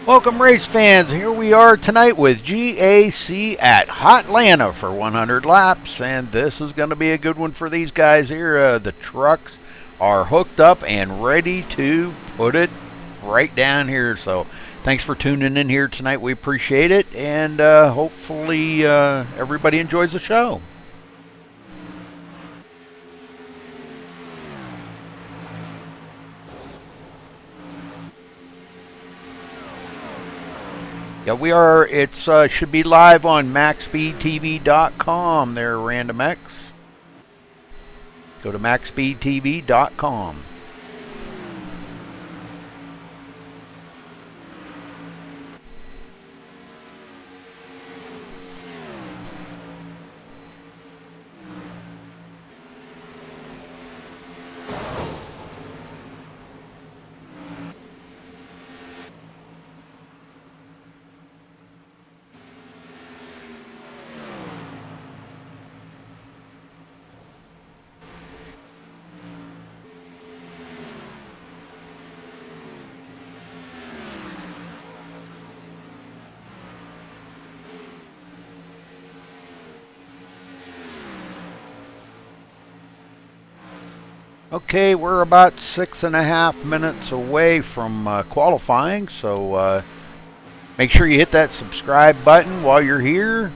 Welcome, race fans. Here we are tonight with GAC at Hotlanta for 100 laps, and this is going to be a good one for these guys here. The trucks are hooked up and ready to put it right down here. So, thanks for tuning in here tonight. We appreciate it, and hopefully everybody enjoys the show. Yeah, we are. It's should be live on MaxSpeedTV.com. There, Random X. Go to MaxSpeedTV.com. Okay, we're about 6.5 minutes away from qualifying, so make sure you hit that subscribe button while you're here.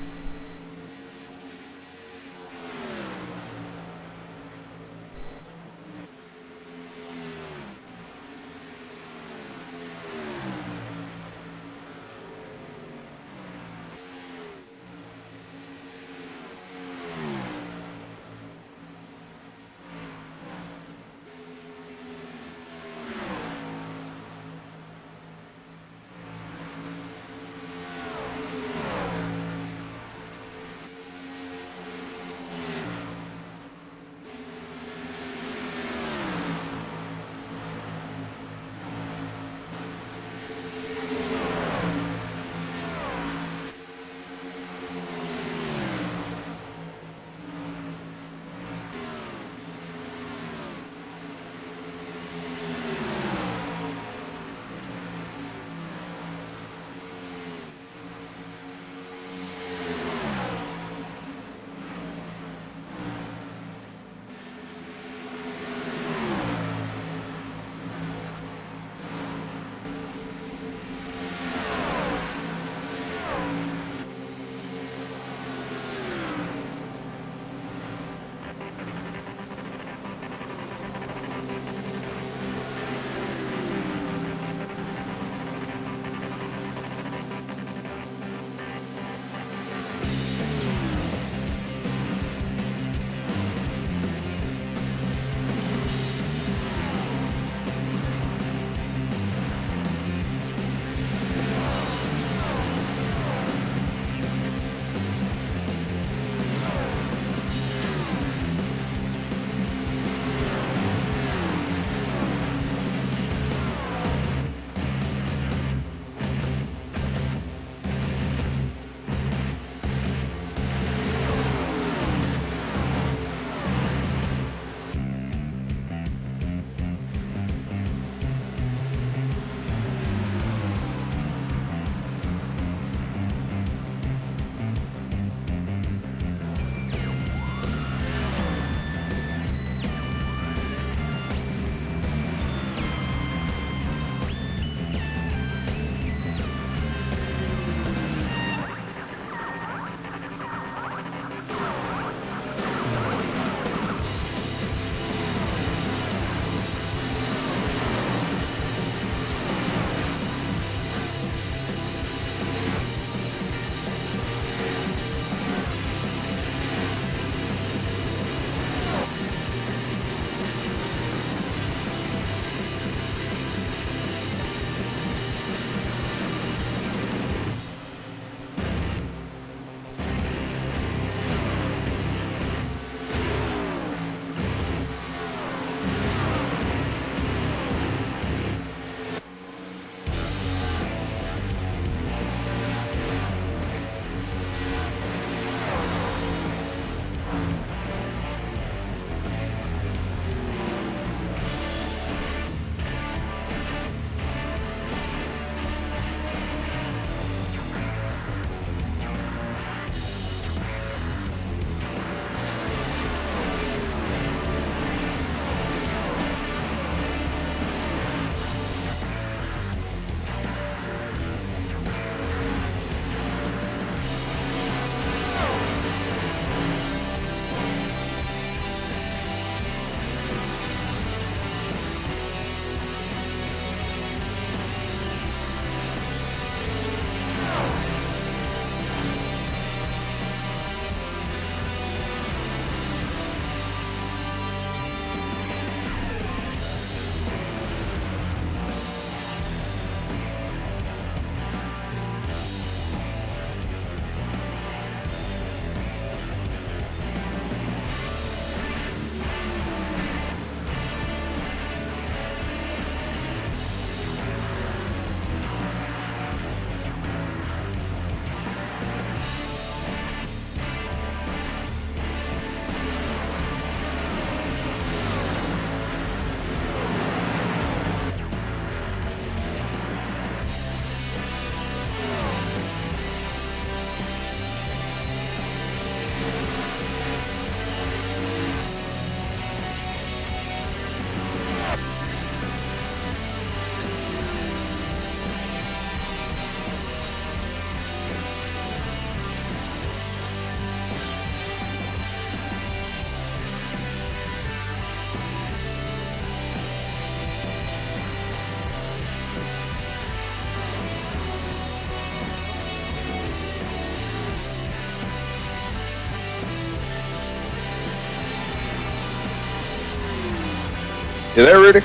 You there, Rudy?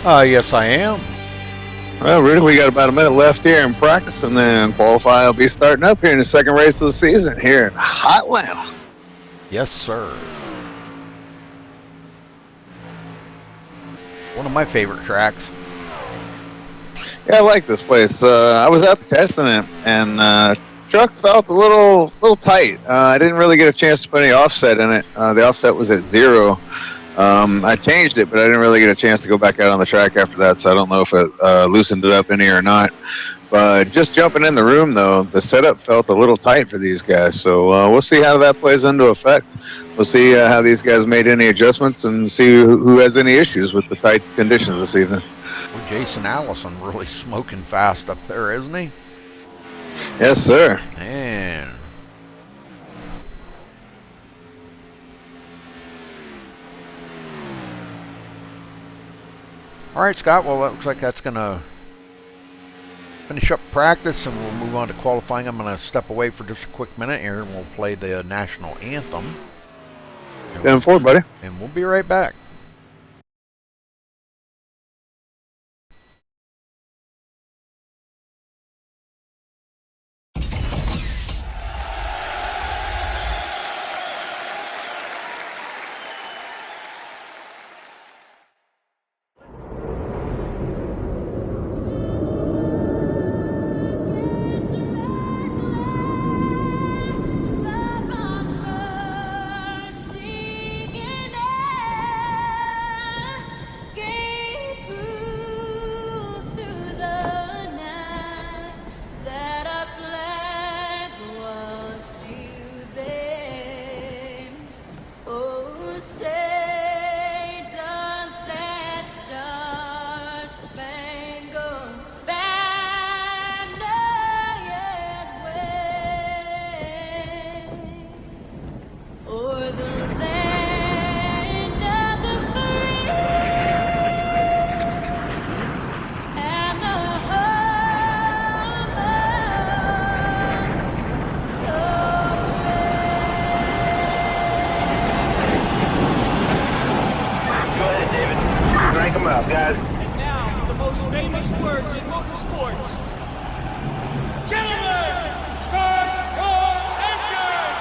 Yes, I am. Well, Rudy, we got about a minute left here in practice, and then qualify will be starting up here in the second race of the season here in Hot Atlanta. Yes, sir. One of my favorite tracks. Yeah, I like this place. I was out testing it, and truck felt a little tight. I didn't really get a chance to put any offset in it. The offset was at 0. I changed it, but I didn't really get a chance to go back out on the track after that, so I don't know if it loosened it up any or not. But just jumping in the room, though, the setup felt a little tight for these guys. So we'll see how that plays into effect. We'll see how these guys made any adjustments and see who has any issues with the tight conditions this evening. Well, Jason Allison really smoking fast up there, isn't he? Yes, sir. Man. All right, Scott. Well, that looks like that's going to finish up practice, and we'll move on to qualifying. I'm going to step away for just a quick minute here, and we'll play the national anthem. 10-4, buddy. And we'll be right back. Guys. And now for the most famous words in motorsports. Gentlemen, start your engine!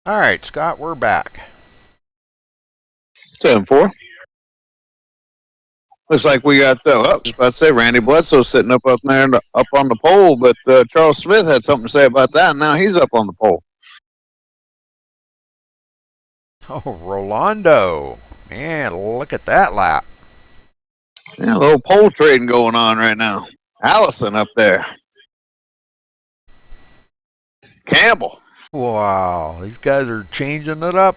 All right, Scott, we're back. 10-4. Looks like we got, I was about to say, Randy Bledsoe sitting up there up on the pole, but Charles Smith had something to say about that, and now he's up on the pole. Oh, Rolando. Man, look at that lap. Yeah, a little pole trading going on right now. Allison up there. Campbell. Wow, these guys are changing it up.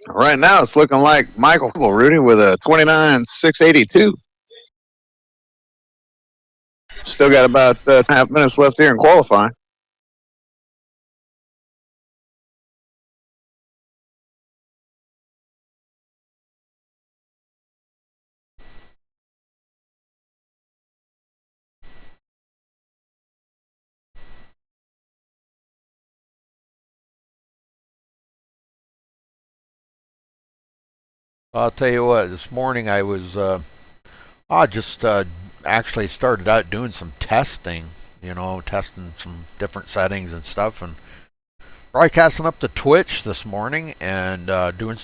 Right now, it's looking like Michael Rudy with a 29.682. Still got about half minutes left here in qualifying. I'll tell you what, this morning I was, I just actually started out doing some testing, testing some different settings and stuff, and broadcasting up to Twitch this morning and doing,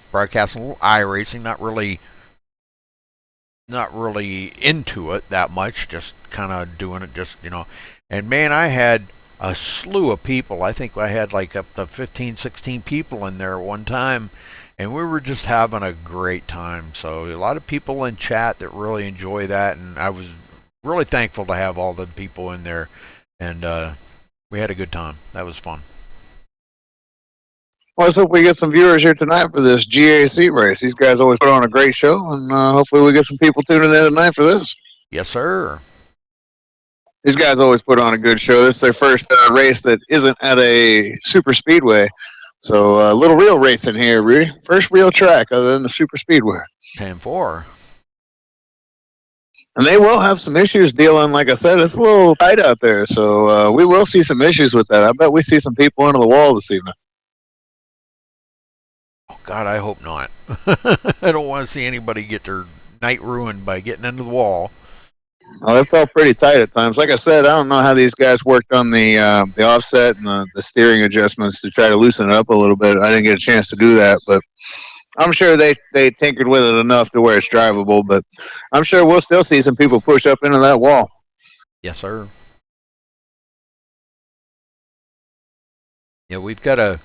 broadcasting a little iRacing, not really into it that much, just kind of doing it and man, I had a slew of people. I think I had like up to 15, 16 people in there at one time, and we were just having a great time. So a lot of people in chat that really enjoy that, and I was really thankful to have all the people in there, and we had a good time. That was fun. Well, let's hope we get some viewers here tonight for this GAC race. These guys always put on a great show, and hopefully we get some people tuning in tonight for this. Yes, sir. These guys always put on a good show. This is their first race that isn't at a super speedway. So a little real racing here, Rudy. First real track other than the super speedway. 10-4. And they will have some issues dealing. Like I said, it's a little tight out there. So we will see some issues with that. I bet we see some people under the wall this evening. Oh, God, I hope not. I don't want to see anybody get their night ruined by getting into the wall. Well, it felt pretty tight at times. Like I said, I don't know how these guys worked on the offset and the steering adjustments to try to loosen it up a little bit. I didn't get a chance to do that, but I'm sure they tinkered with it enough to where it's drivable. But I'm sure we'll still see some people push up into that wall. Yes, sir. Yeah, we've got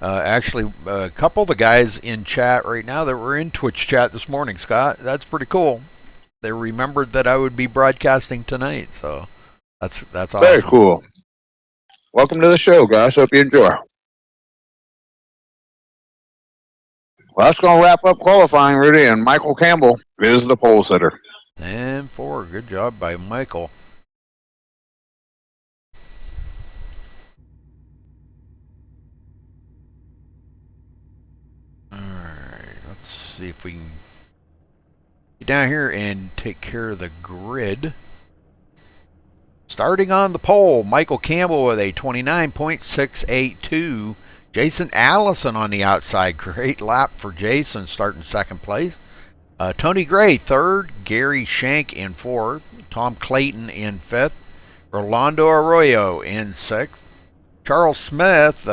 actually a couple of the guys in chat right now that were in Twitch chat this morning, Scott. That's pretty cool. They remembered that I would be broadcasting tonight, so that's awesome. Very cool. Welcome to the show, guys. Hope you enjoy. Well, that's going to wrap up qualifying, Rudy, and Michael Campbell is the pole sitter. 10-4. Good job by Michael. All right, let's see if we can get down here and take care of the grid. Starting on the pole, Michael Campbell with a 29.682. Jason Allison on the outside. Great lap for Jason, starting second place. Tony Gray, third. Gary Shank in fourth. Tom Clayton in fifth. Rolando Arroyo in sixth. Charles Smith,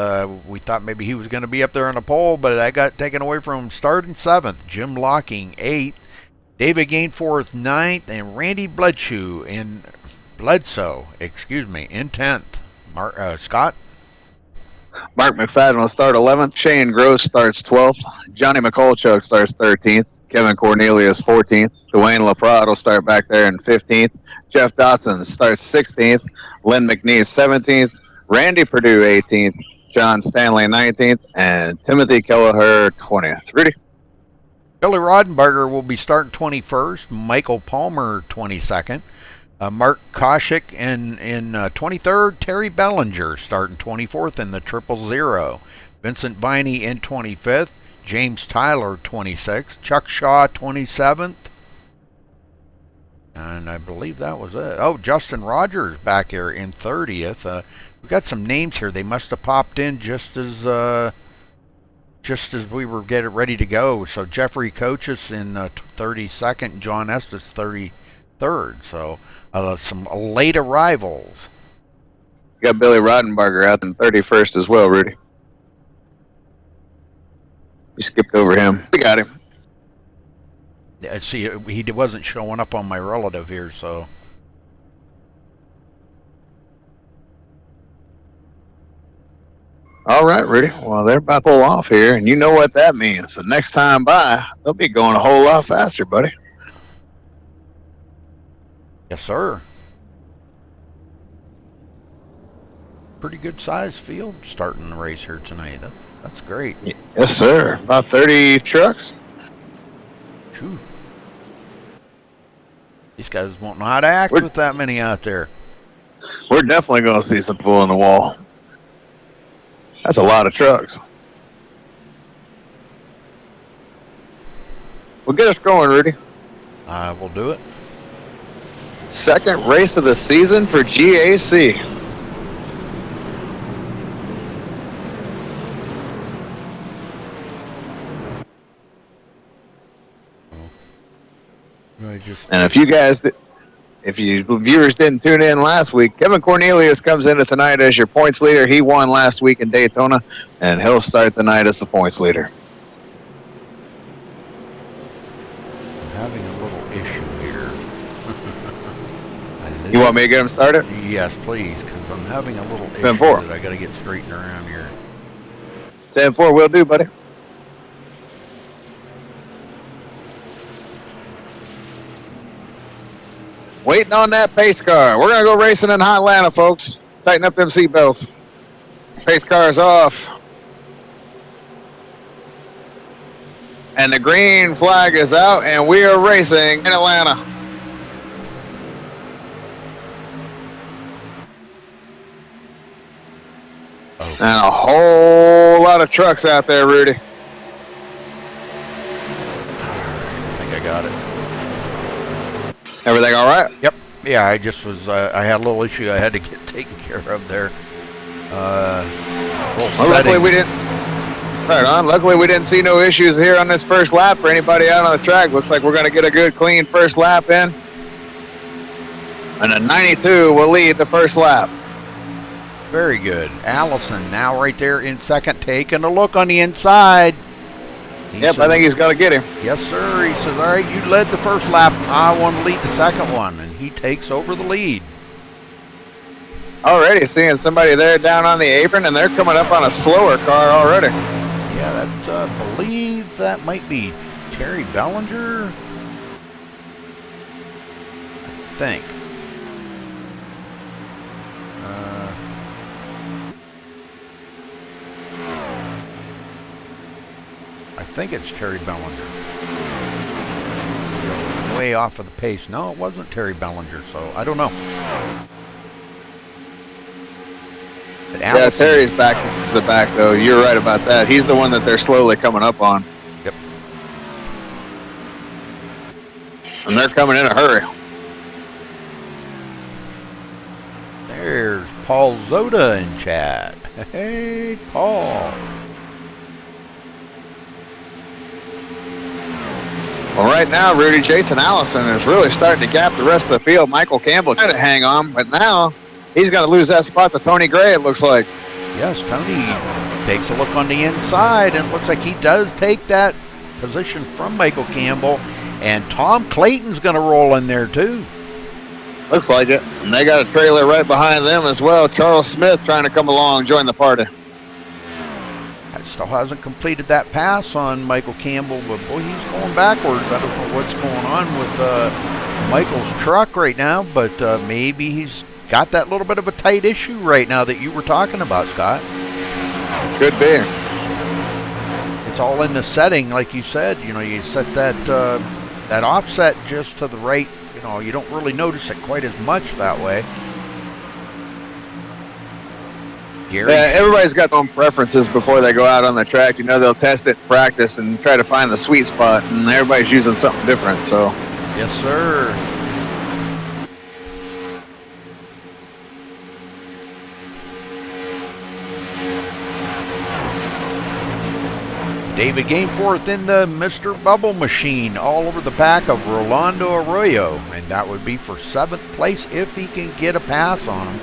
we thought maybe he was going to be up there on the pole, but that got taken away from him. Starting seventh. Jim Locking, eighth. David Gainforth, ninth. And Randy Bledsoe in 10th. Scott? Mark McFadden will start 11th. Shane Gross starts 12th. Johnny McCulchuk starts 13th. Kevin Cornelius 14th. Dwayne LaPrade will start back there in 15th. Jeff Dotson starts 16th. Lynn McNeese 17th. Randy Perdue 18th. John Stanley 19th. And Timothy Kelleher 20th. Rudy? Billy Rodenberger will be starting 21st. Michael Palmer 22nd. Mark Koshik in 23rd. Terry Bellinger starting 24th in the 000. Vincent Viney in 25th. James Tyler 26th. Chuck Shaw 27th. And I believe that was it. Oh, Justin Rogers back here in 30th. We've got some names here. They must have popped in just as we were getting ready to go. So Jeffrey Coaches in 32nd. John Estes 33rd. So some late arrivals. You got Billy Rodenberger out in 31st as well, Rudy. You skipped over him. We got him. Yeah, see, he wasn't showing up on my relative here, so. All right, Rudy. Well, they're about to pull off here, and you know what that means. The next time by, they'll be going a whole lot faster, buddy. Yes, sir. Pretty good sized field starting the race here tonight. That's great. Yes, sir. About 30 trucks. Whew. These guys won't know how to act with that many out there. We're definitely going to see some pull in the wall. That's a lot of trucks. Well, get us going, Rudy. We'll do it. Second race of the season for GAC. And if you viewers didn't tune in last week, Kevin Cornelius comes into tonight as your points leader. He won last week in Daytona, and he'll start the night as the points leader. I'm having a little issue here. You want me to get him started? Yes, please, because I'm having a little issue 10-4. that I got to get straightened around here. 10-4 will do, buddy. Waiting on that pace car. We're going to go racing in Hot Atlanta, folks. Tighten up them seatbelts. Pace car's off. And the green flag is out, and we are racing in Atlanta. Oh. And a whole lot of trucks out there, Rudy. I think I got it. Everything all right? Yep. Yeah, I just was, I had a little issue I had to get taken care of there. Well, luckily we didn't. Right on. Luckily we didn't see no issues here on this first lap for anybody out on the track. Looks like we're going to get a good, clean first lap in. And a 92 will lead the first lap. Very good. Allison now right there in second, taking a look on the inside. Yep, I think he's going to get him. Yes, sir. He says, all right, you led the first lap. I want to lead the second one. And he takes over the lead. Already seeing somebody there down on the apron, and they're coming up on a slower car already. Yeah, that's, I believe that might be Terry Bellinger. I think. I think it's Terry Bellinger. Way off of the pace. No, it wasn't Terry Bellinger, so I don't know. But Yeah, Allison, Terry's back to the back, though. You're right about that. He's the one that they're slowly coming up on. Yep. And they're coming in a hurry. There's Paul Zoda in chat. Hey, Paul. Well, right now, Rudy, Jason Allison is really starting to gap the rest of the field. Michael Campbell trying to hang on, but now he's going to lose that spot to Tony Gray, it looks like. Yes, Tony takes a look on the inside, and it looks like he does take that position from Michael Campbell. And Tom Clayton's going to roll in there, too. Looks like it. And they got a trailer right behind them as well. Charles Smith trying to come along, join the party. That still hasn't completed that pass on Michael Campbell, but boy, he's going backwards. I don't know what's going on with Michael's truck right now, but maybe he's got that little bit of a tight issue right now that you were talking about, Scott. Could be. It's all in the setting, like you said. You know, you set that that offset just to the right. You know, you don't really notice it quite as much that way. Gary? Yeah, everybody's got their own preferences before they go out on the track. You know, they'll test it, practice, and try to find the sweet spot, and everybody's using something different, so. Yes, sir. David Gameforth in the Mr. Bubble Machine all over the back of Rolando Arroyo, and that would be for 7th place if he can get a pass on him.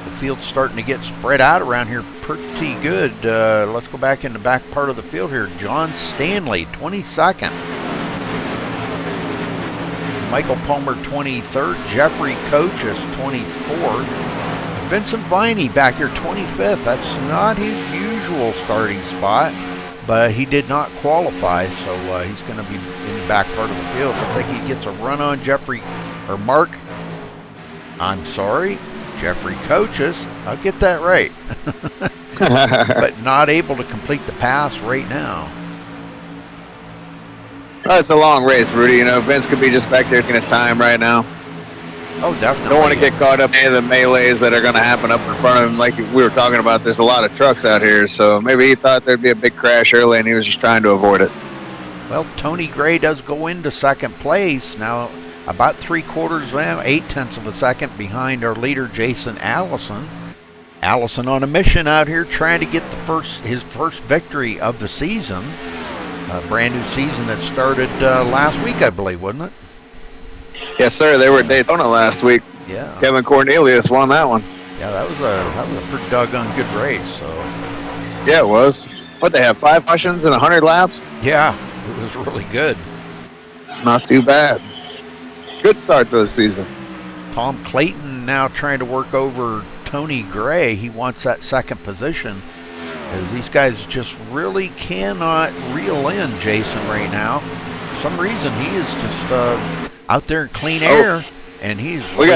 The field's starting to get spread out around here pretty good. Let's go back in the back part of the field here. John Stanley, 22nd. Michael Palmer, 23rd. Jeffrey Coaches, 24th. Vincent Viney back here, 25th. That's not his usual starting spot, but he did not qualify, so he's going to be in the back part of the field. Looks like he gets a run on Jeffrey Coaches. I'll get that right. But not able to complete the pass right now. Well, it's a long race, Rudy. You know, Vince could be just back there taking his time right now. Oh, definitely. Don't want to get caught up in any of the melees that are going to happen up in front of him. Like we were talking about, there's a lot of trucks out here, so maybe he thought there'd be a big crash early, and he was just trying to avoid it. Well, Tony Gray does go into 2nd place. Now, about 0.75 of a second behind our leader, Jason Allison. Allison on a mission out here trying to get his first victory of the season. A brand new season that started last week, I believe, wasn't it? Yes, sir. They were at Daytona last week. Yeah. Kevin Cornelius won that one. Yeah, that was a pretty doggone good race. So. Yeah, it was. What, they have 5 cautions and 100 laps? Yeah, it was really good. Not too bad. Good start to the season. Tom Clayton now trying to work over Tony Gray. He wants that 2nd position, as these guys just really cannot reel in Jason right now. For some reason, he is just out there in clean air, and he's really we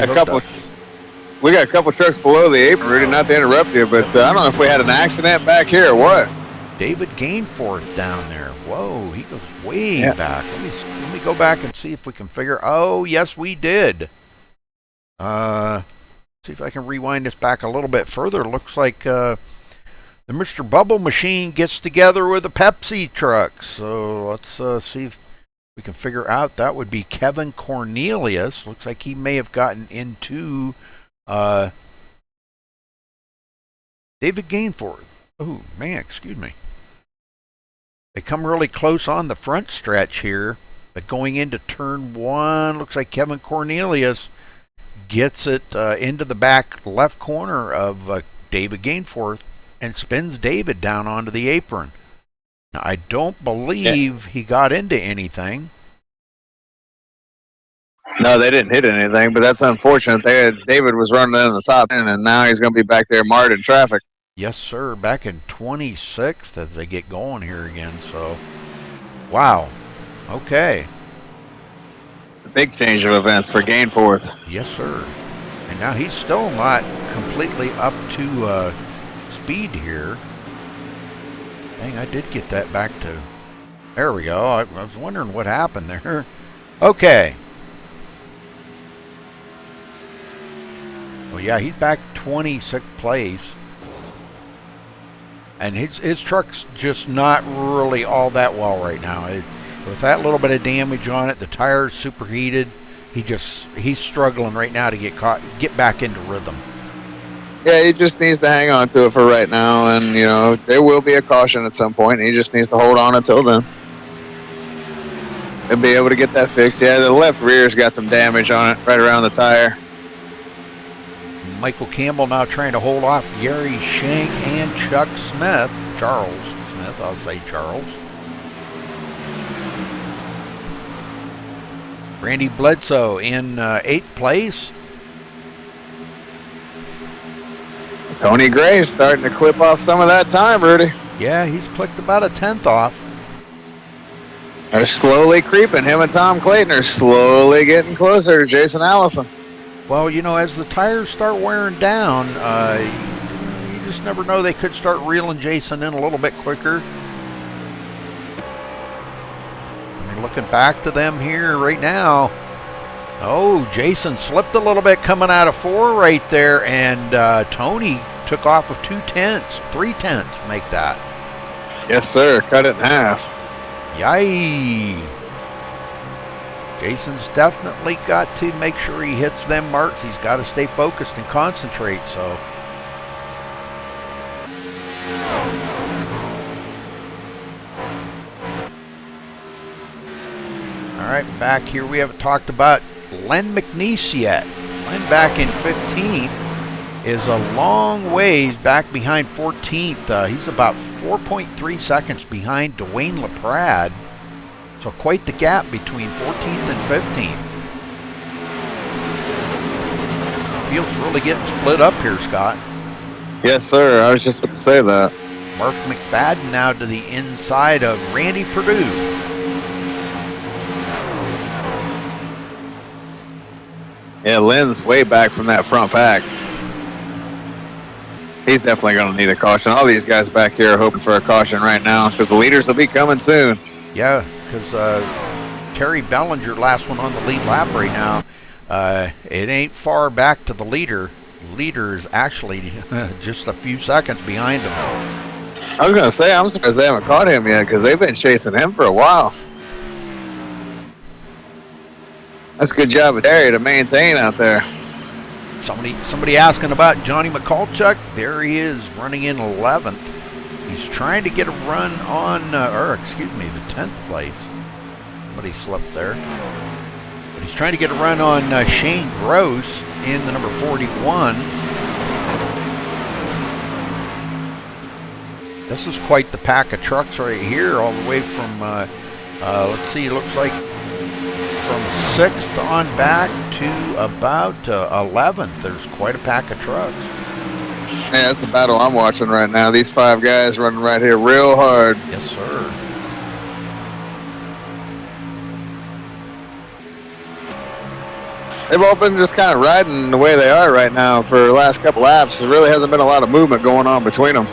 got a couple trucks below the apron, Rudy, not to interrupt you, but I don't know if we had an accident back here or what. David Gainforth down there. Whoa, he goes way back. Let me go back and see if we can figure. Oh, yes, we did. See if I can rewind this back a little bit further. Looks like the Mr. Bubble Machine gets together with the Pepsi truck. So let's see if we can figure out. That would be Kevin Cornelius. Looks like he may have gotten into David Gainforth. Oh, man, excuse me. They come really close on the front stretch here, but going into turn one, looks like Kevin Cornelius gets it into the back left corner of David Gainforth and spins David down onto the apron. Now, I don't believe he got into anything. No, they didn't hit anything, but that's unfortunate. David was running in the top end, and now he's going to be back there marred in traffic. Yes, sir. Back in 26th as they get going here again. So, wow. Okay. A big change of events for Gainforth. Yes, sir. And now he's still not completely up to speed here. Dang, I did get that back to... There we go. I was wondering what happened there. Okay. Well, yeah, he's back 26th place. And his truck's just not really all that well right now. With that little bit of damage on it, the tire's superheated. He's struggling right now to get back into rhythm. Yeah, he just needs to hang on to it for right now, and there will be a caution at some point. He just needs to hold on until then. He'll be able to get that fixed. Yeah, the left rear's got some damage on it, right around the tire. Michael Campbell now trying to hold off Gary Shank and Chuck Smith. Charles Smith, I'll say Charles. Randy Bledsoe in 8th place. Tony Gray's starting to clip off some of that time, Rudy. Yeah, he's clicked about a 10th off. They're slowly creeping. Him and Tom Clayton are slowly getting closer to Jason Allison. Well, as the tires start wearing down, you just never know. They could start reeling Jason in a little bit quicker. And looking back to them here right now. Oh, Jason slipped a little bit coming out of 4 right there, and Tony took off with 3/10 make that. Yes, sir. Cut it in half. Yay! Jason's definitely got to make sure he hits them marks. He's got to stay focused and concentrate, so. All right, back here we haven't talked about Len McNeese yet. Len back in 15th is a long ways back behind 14th. He's about 4.3 seconds behind Dwayne LaPrade. So quite the gap between 14th and 15th. Field's really getting split up here, Scott. Yes, sir. I was just about to say that. Mark McFadden now to the inside of Randy Perdue. Yeah, Lynn's way back from that front pack. He's definitely going to need a caution. All these guys back here are hoping for a caution right now because the leaders will be coming soon. Yeah, because Terry Bellinger, last one on the lead lap right now. It ain't far back to the leader. The leader is actually just a few seconds behind him. I was going to say, I'm surprised they haven't caught him yet because they've been chasing him for a while. That's a good job of Terry to maintain out there. Somebody asking about Johnny McCulchuk. There he is, running in 11th. He's trying to get a run on, the 10th place. Somebody slipped there. But he's trying to get a run on Shane Gross in the number 41. This is quite the pack of trucks right here, all the way from, let's see, it looks like from 6th on back to about 11th. There's quite a pack of trucks. Yeah, that's the battle I'm watching right now. These 5 guys running right here real hard. Yes, sir. They've all been just kind of riding the way they are right now for the last couple laps. There really hasn't been a lot of movement going on between them.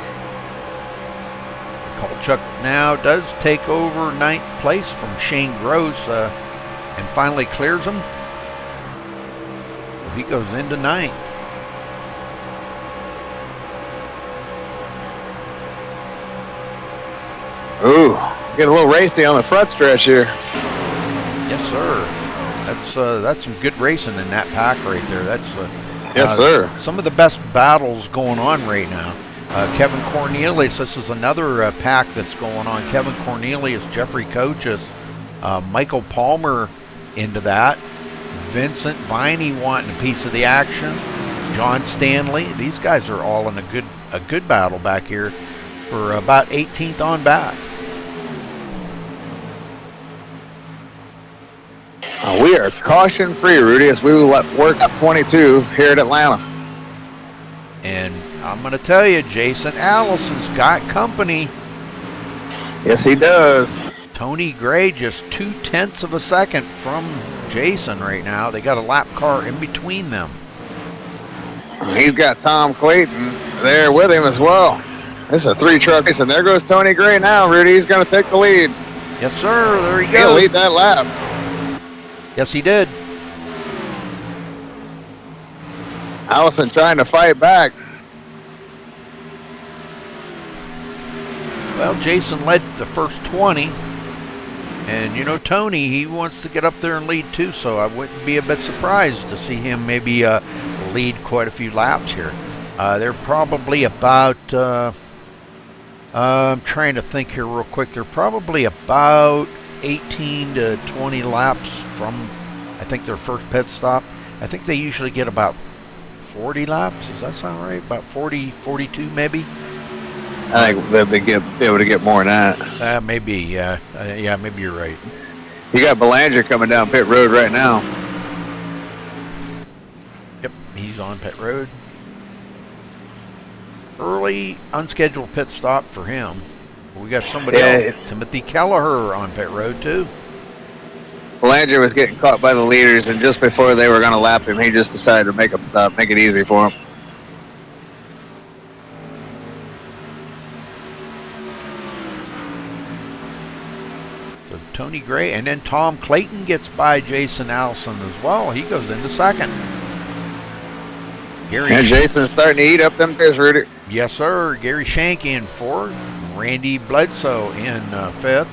Chuck now does take over 9th place from Shane Gross and finally clears him. He goes into 9th. Ooh, get a little racy on the front stretch here. Yes, sir. That's some good racing in that pack right there. That's yes, sir. Some of the best battles going on right now. Kevin Cornelius, this is another pack that's going on. Kevin Cornelius, Jeffrey Coaches, Michael Palmer into that. Vincent Viney wanting a piece of the action. John Stanley. These guys are all in a good battle back here for about 18th on back. We are caution free, Rudy, as we will work up 22 here at Atlanta. And I'm going to tell you, Jason Allison's got company. Yes, he does. Tony Gray just 0.2 of a second from Jason right now. They got a lap car in between them. He's got Tom Clayton there with him as well. This is a 3-truck race, and there goes Tony Gray now, Rudy. He's going to take the lead. Yes, sir. There he goes. He'll lead that lap. Yes, he did. Allison trying to fight back. Well, Jason led the first 20. And, you know, Tony, he wants to get up there and lead too, so I wouldn't be a bit surprised to see him maybe lead quite a few laps here. They're probably about, I'm trying to think here real quick, they're probably about 18 to 20 laps from, I think, their first pit stop. I think they usually get about 40 laps. Does that sound right? About 40, 42 maybe? I think they'll be able to get more than that. Maybe, yeah. Yeah, maybe you're right. You got Belanger coming down pit road right now. Yep, he's on pit road. Early unscheduled pit stop for him. We got somebody else, Timothy Kelleher, on pit road too. Belanger was getting caught by the leaders, and just before they were going to lap him, he just decided to make him stop, make it easy for him. So Tony Gray, and then Tom Clayton gets by Jason Allison as well. He goes into second. And Jason's starting to eat up them tires, Rudy. Yes, sir. Gary Shank in fourth. Randy Bledsoe in fifth.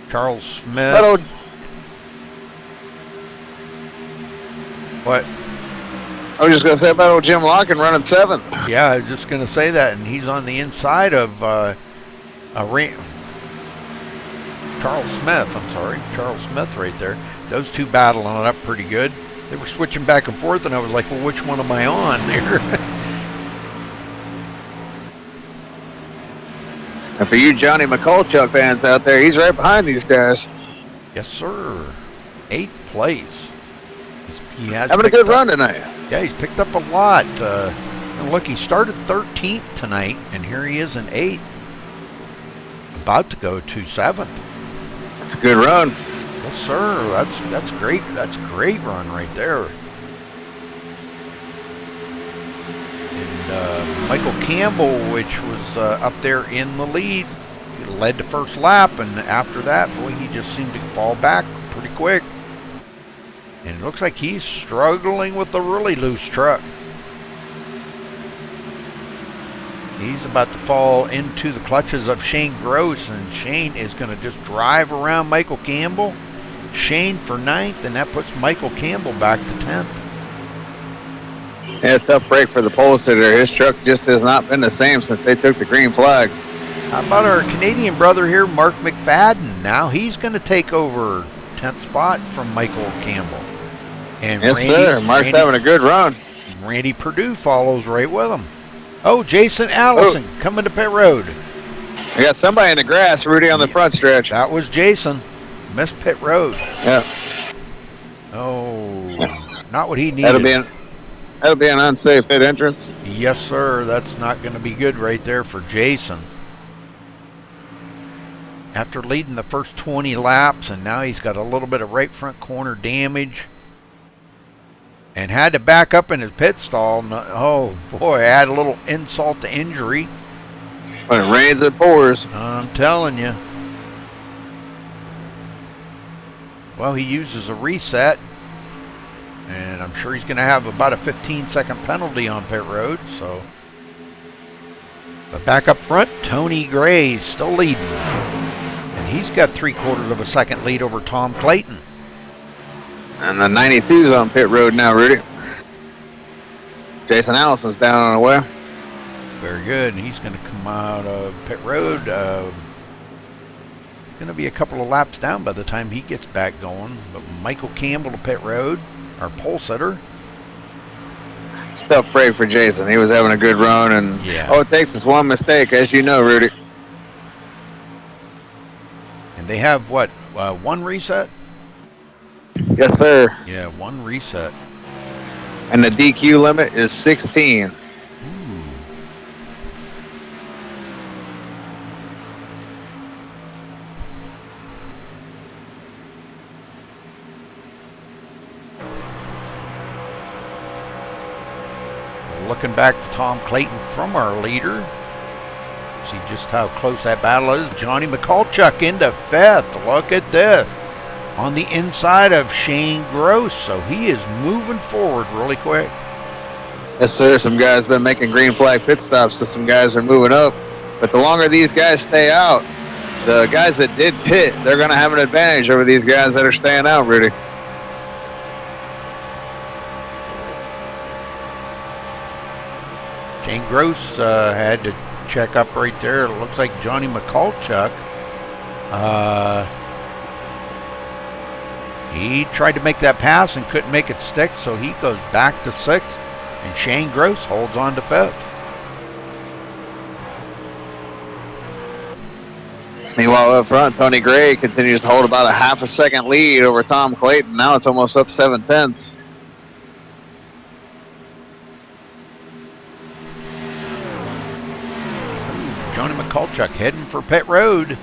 Charles Smith. What? I was just going to say about old Jim Locken running seventh. Yeah, I was just going to say that, and he's on the inside of Charles Smith. I'm sorry, Charles Smith right there. Those two battling it up pretty good. They were switching back and forth, and I was like, well, which one am I on there? And for you Johnny McCulloch fans out there, he's right behind these guys. Yes, sir. 8th place. He has having a good run tonight. Yeah, he's picked up a lot. And look, he started 13th tonight, and here he is in 8th. About to go to 7th. That's a good run. Yes, sir. That's great. That's a great run right there. And Michael Campbell, which was up there in the lead, he led the first lap, and after that, boy, he just seemed to fall back pretty quick. And it looks like he's struggling with the really loose truck. He's about to fall into the clutches of Shane Gross, and Shane is going to just drive around Michael Campbell. Shane for 9th, and that puts Michael Campbell back to 10th. Yeah, tough break for the pole sitter. His truck just has not been the same since they took the green flag. How about our Canadian brother here, Mark McFadden? Now he's going to take over 10th spot from Michael Campbell. And yes, sir. Mark's having a good run. Randy Perdue follows right with him. Oh, Jason Allison coming to pit road. We got somebody in the grass, Rudy, on the front stretch. That was Jason. Missed pit road. Yeah. Oh, not what he needed. That'll be an unsafe pit entrance. Yes, sir. That's not going to be good right there for Jason. After leading the first 20 laps, and now he's got a little bit of right front corner damage. And had to back up in his pit stall. Oh, boy, add a little insult to injury. When it rains, it pours. I'm telling you. Well, he uses a reset, and I'm sure he's going to have about a 15-second penalty on pit road. So, but back up front, Tony Gray's still leading, and he's got 3/4 of a second lead over Tom Clayton. And the 92's on pit road now, Rudy. Jason Allison's down on the way. Very good, and he's going to come out of pit road. Going to be a couple of laps down by the time he gets back going. But Michael Campbell to pit road, our pole sitter. It's a tough break for Jason. He was having a good run, and all it takes is one mistake, as you know, Rudy. And they have what? One reset? Yes, sir. Yeah, one reset. And the DQ limit is 16. Looking back to Tom Clayton from our leader. See just how close that battle is. Johnny McCulchuk into 5th. Look at this. On the inside of Shane Gross. So he is moving forward really quick. Yes, sir. Some guys been making green flag pit stops, so some guys are moving up. But the longer these guys stay out, the guys that did pit, they're going to have an advantage over these guys that are staying out, Rudy. Shane Gross had to check up right there. It looks like Johnny McCulchuk. He tried to make that pass and couldn't make it stick, so he goes back to 6th. And Shane Gross holds on to 5th. Meanwhile, up front, Tony Gray continues to hold about a half a second lead over Tom Clayton. Now it's almost up 7/10. Johnny McCulchuk heading for pit road.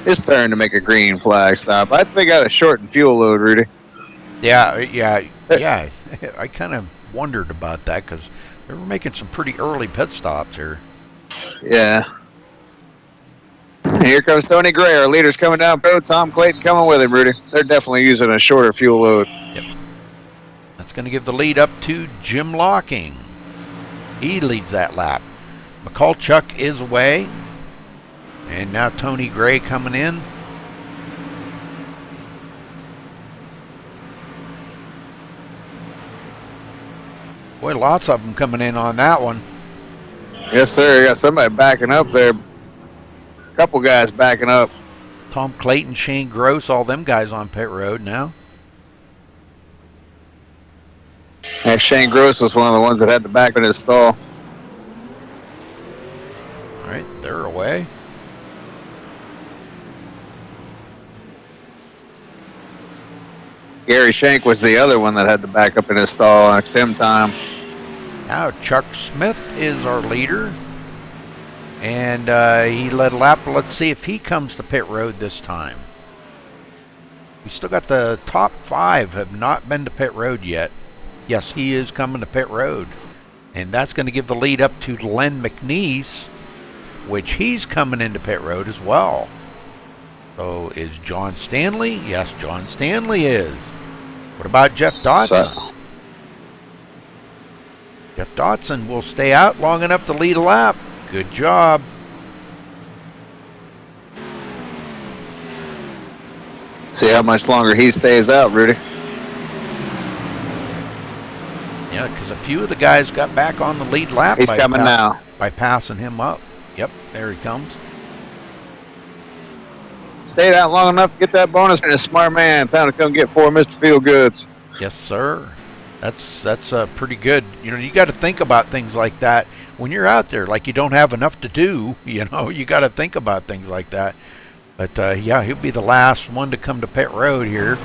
His turn to make a green flag stop. I think they got a shortened fuel load, Rudy. Yeah. I kind of wondered about that because they were making some pretty early pit stops here. Yeah. Here comes Tony Gray. Our leader's coming down road. Tom Clayton coming with him, Rudy. They're definitely using a shorter fuel load. Yep. That's going to give the lead up to Jim Locking. He leads that lap. McCulchuk is away. And now Tony Gray coming in. Boy, lots of them coming in on that one. Yes, sir. You got somebody backing up there. A couple guys backing up. Tom Clayton, Shane Gross, all them guys on pit road now. And Shane Gross was one of the ones that had to back in his stall. All right, they're away. Gary Shank was the other one that had to back up in his stall next him time. Now Chuck Smith is our leader. And he led a lap. Let's see if he comes to pit road this time. We still got the top 5 have not been to pit road yet. Yes, he is coming to pit road. And that's going to give the lead up to Len McNeese, which he's coming into pit road as well. So is John Stanley? Yes, John Stanley is. What about Jeff Dotson? Jeff Dotson will stay out long enough to lead a lap. Good job. See how much longer he stays out, Rudy. Yeah, because a few of the guys got back on the lead lap. He's coming now. By passing him up. Yep, there he comes. Stayed out long enough to get that bonus, and a smart man. Time to come get 4 Mr. Feelgoods. Yes, sir. That's pretty good. You know, you got to think about things like that when you're out there. Like you don't have enough to do. You know, you got to think about things like that. But yeah, he'll be the last one to come to pit road here.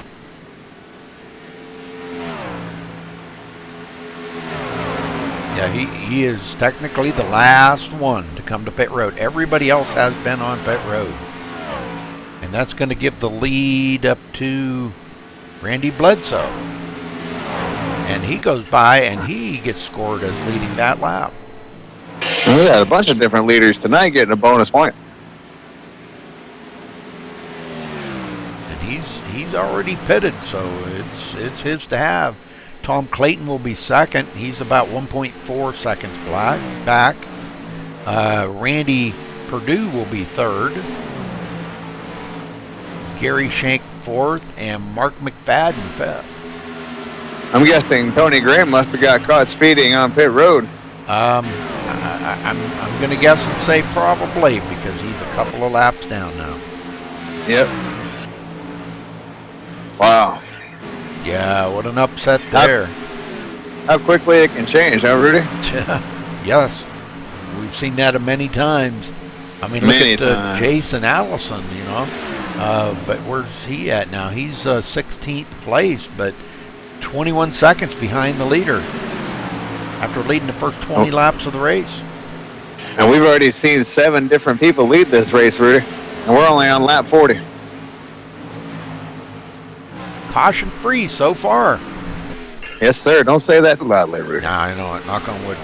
Yeah, he is technically the last one to come to pit road. Everybody else has been on pit road. And that's going to give the lead up to Randy Bledsoe. And he goes by and he gets scored as leading that lap. We got a bunch of different leaders tonight getting a bonus point. And he's already pitted, so it's his to have. Tom Clayton will be second. He's about 1.4 seconds back. Randy Perdue will be third. Gary Shank fourth, and Mark McFadden fifth. I'm guessing Tony Graham must have got caught speeding on pit road. I'm going to guess and say probably, because he's a couple of laps down now. Yep. Wow. Yeah, what an upset there. How quickly it can change, huh, Rudy? Yes. We've seen that many times. I mean, look at Jason Allison, you know. But where's he at now? He's 16th place, but 21 seconds behind the leader after leading the first 20 laps of the race. And we've already seen 7 different people lead this race, Rudy. And we're only on lap 40. Caution free so far. Yes, sir. Don't say that too loudly, Rudy. Nah, I know it. Knock on wood.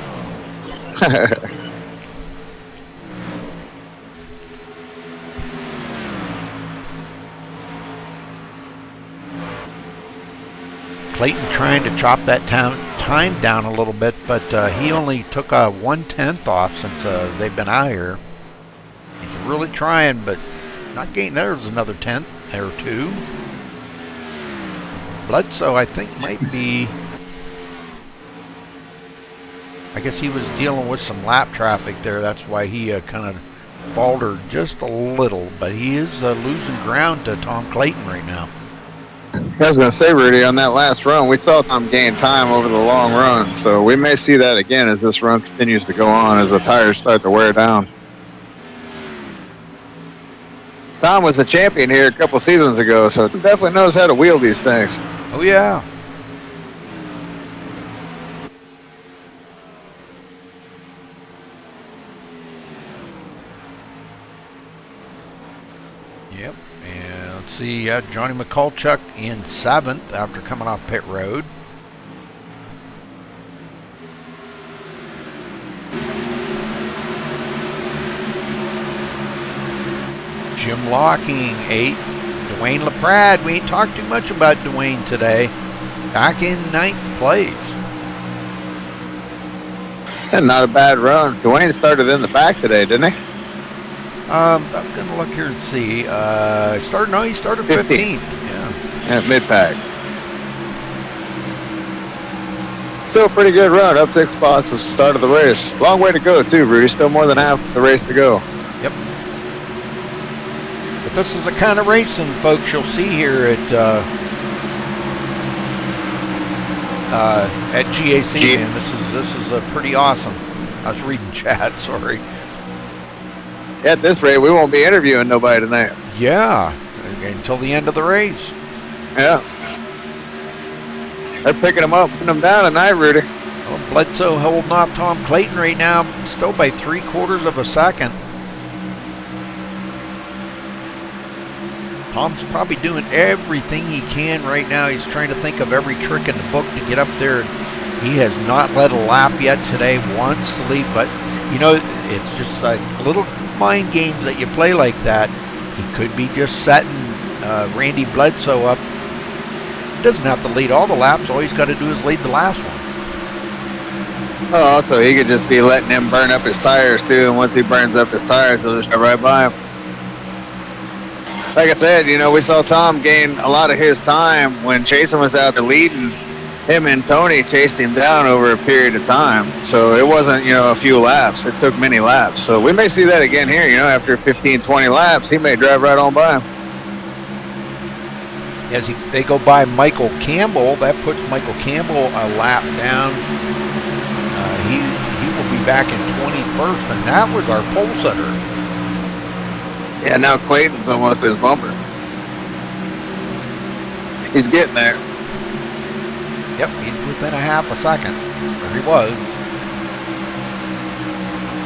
Clayton trying to chop that time down a little bit, but he only took 1/10 off since they've been out here. He's really trying, but not getting. There's another 10th there or 2. Bledsoe, I think, might be. I guess he was dealing with some lap traffic there. That's why he kind of faltered just a little, but he is losing ground to Tom Clayton right now. I was going to say, Rudy, on that last run, we saw Tom gain time over the long run, so we may see that again as this run continues to go on, as the tires start to wear down. Tom was the champion here a couple seasons ago, so he definitely knows how to wheel these things. Oh, yeah. Yep, and let's see, Johnny McCulchuk in 7th after coming off pit road. Jim Locking, 8th. Dwayne LaPrade, we ain't talked too much about Dwayne today. Back in 9th place. And not a bad run. Dwayne started in the back today, didn't he? I'm going to look here and see. He started 15th. Yeah. At mid-pack. Still a pretty good run, up 6 spots at the start of the race. Long way to go, too, Rudy. Still more than half the race to go. Yep. But this is the kind of racing, folks, you'll see here at GAC, man. This is pretty awesome. I was reading chat, sorry. At this rate, we won't be interviewing nobody tonight. Yeah, until the end of the race. Yeah. They're picking them up, putting them down tonight, Rudy. Well, Bledsoe holding off Tom Clayton right now, still by 3/4 of a second. Tom's probably doing everything he can right now. He's trying to think of every trick in the book to get up there. He has not led a lap yet today, wants to lead, but you know, it's just like little mind games that you play like that. He could be just setting Randy Bledsoe up. He doesn't have to lead all the laps. All he's got to do is lead the last one. Oh, so he could just be letting him burn up his tires, too, and once he burns up his tires, he'll just go right by him. Like I said, you know, we saw Tom gain a lot of his time when Jason was out there leading. Him and Tony chased him down over a period of time. So it wasn't, you know, a few laps. It took many laps. So we may see that again here, you know, after 15, 20 laps, he may drive right on by him. As they go by Michael Campbell, that puts Michael Campbell a lap down. He will be back in 21st, and that was our pole setter. Yeah, now Clayton's almost his bumper. He's getting there. Yep, he's within a half a second. There he was.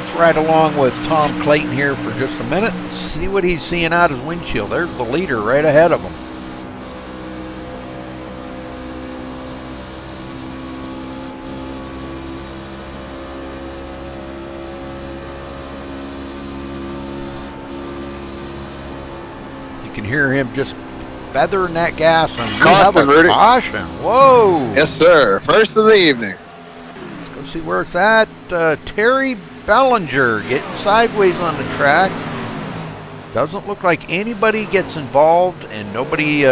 Let's ride along with Tom Clayton here for just a minute and see what he's seeing out his windshield. There's the leader right ahead of him. can hear him just feathering that gas. And we Caution, have a Rudy. caution. Whoa. Yes, sir. First of the evening. Let's go see where it's at. Terry Bellinger getting sideways on the track. Doesn't look like anybody gets involved, and nobody,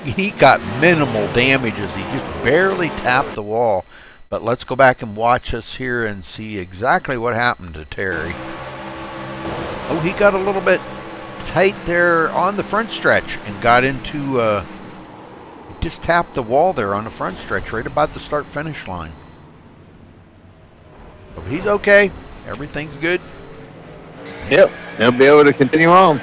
he got minimal damages. He just barely tapped the wall. But let's go back and watch this here and see exactly what happened to Terry. Oh, he got a little bit tight there on the front stretch and got into, just tapped the wall there on the front stretch right about the start-finish line. So he's okay. Everything's good. Yep. They'll be able to continue on.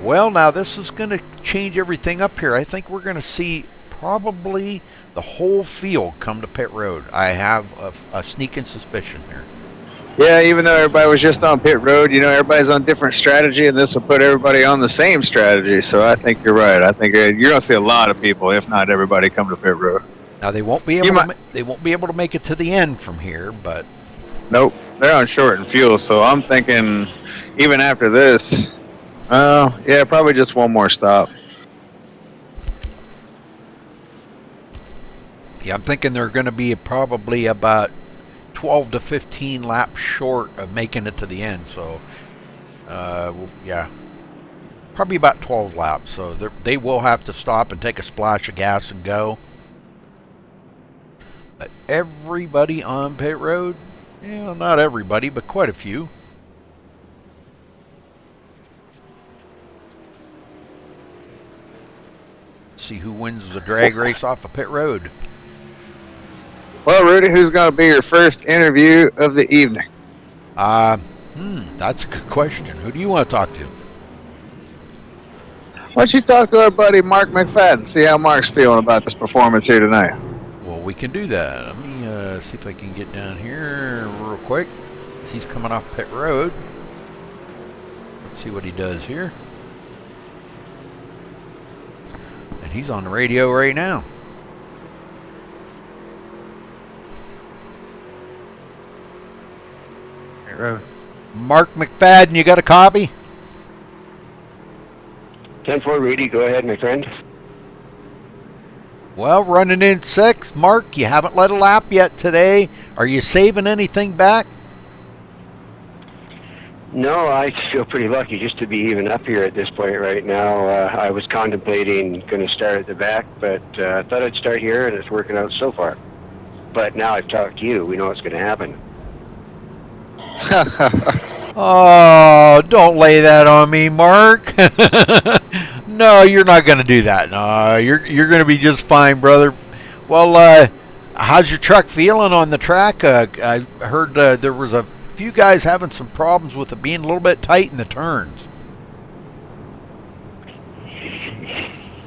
Well, now this is going to change everything up here. I think we're going to see probably the whole field come to pit road. I have a sneaking suspicion here. Yeah, even though everybody was just on pit road, you know, everybody's on different strategy, and this will put everybody on the same strategy. So I think you're right. I think you're going to see a lot of people, if not everybody, come to pit road. Now they won't be able to make it to the end from here, but nope, they're on shortened fuel. So I'm thinking, even after this, yeah, probably just one more stop. yeah, I'm thinking they're going to be probably about 12 to 15 laps short of making it to the end. So, yeah, probably about 12 laps. So they will have to stop and take a splash of gas and go. But everybody on pit road, not everybody, but quite a few. Let's see who wins the drag race off of pit road. Well, Rudy, who's going to be your first interview of the evening? That's a good question. Who do you want to talk to? Why don't you talk to our buddy Mark McFadden, see how Mark's feeling about this performance here tonight? Well, we can do that. Let me see if I can get down here real quick. He's coming off pit road. Let's see what he does here. And he's on the radio right now. Mark McFadden, you got a copy? 10-4, Rudy. Go ahead, my friend. Well, running in 6th. Mark, you haven't led a lap yet today. Are you saving anything back? No, I feel pretty lucky just to be even up here at this point right now. I was contemplating going to start at the back, but I thought I'd start here, and it's working out so far. But now I've talked to you. We know what's going to happen. Oh, don't lay that on me, Mark. No, you're not going to do that. No, you're going to be just fine, brother. Well, how's your truck feeling on the track? I heard there was a few guys having some problems with it being a little bit tight in the turns.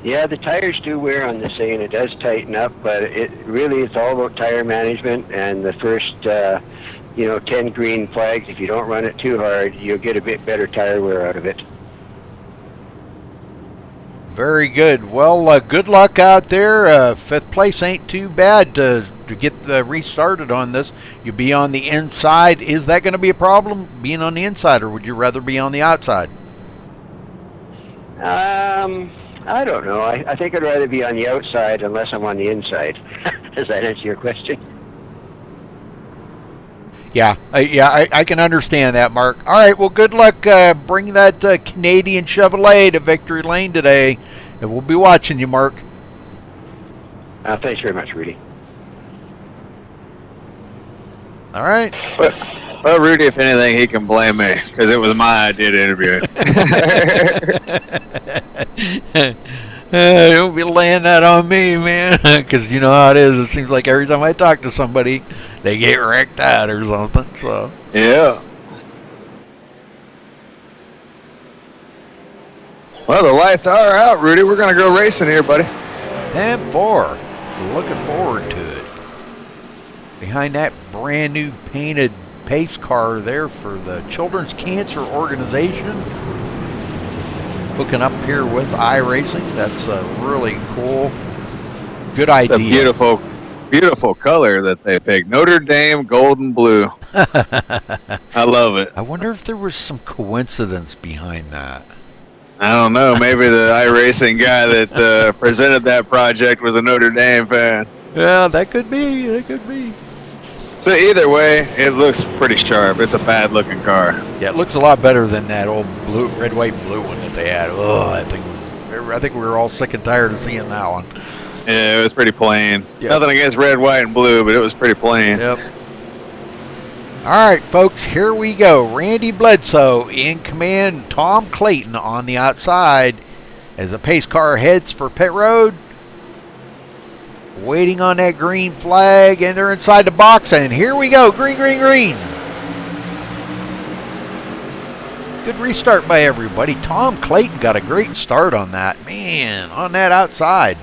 Yeah, the tires do wear on this thing, and it does tighten up, but it really is all about tire management, and the first 10 green flags, if you don't run it too hard, you'll get a bit better tire wear out of it. Very good. Well, good luck out there. 5th place ain't too bad to get restarted on this. You'll be on the inside. Is that going to be a problem, being on the inside, or would you rather be on the outside? I don't know. I think I'd rather be on the outside unless I'm on the inside. Does that answer your question? Yeah, I can understand that, Mark. All right, well, good luck bringing that Canadian Chevrolet to victory lane today, and we'll be watching you, Mark. Thanks very much, Rudy. All right. Well, Rudy, if anything, he can blame me, because it was my idea to interview it. Don't be laying that on me, man, because you know how it is. It seems like every time I talk to somebody, they get wrecked out or something. So yeah. Well, the lights are out, Rudy. We're going to go racing here, buddy. 10-4. Looking forward to it. Behind that brand new painted pace car there for the Children's Cancer Organization. Hooking up here with iRacing. That's really cool. Good idea. It's a beautiful, beautiful color that they picked. Notre Dame gold and blue. I love it. I wonder if there was some coincidence behind that. I don't know. Maybe the iRacing guy that presented that project was a Notre Dame fan. Yeah, that could be. That could be. So either way, it looks pretty sharp. It's a bad-looking car. Yeah, it looks a lot better than that old blue, red, white, and blue one that they had. Oh, I think we were all sick and tired of seeing that one. Yeah, it was pretty plain. Yep. Nothing against red, white, and blue, but it was pretty plain. Yep. All right, folks, here we go. Randy Bledsoe in command. Tom Clayton on the outside as the pace car heads for pit road. Waiting on that green flag, and they're inside the box, and here we go. Green, green, green. Good restart by everybody. Tom Clayton got a great start on that. Man, on that outside.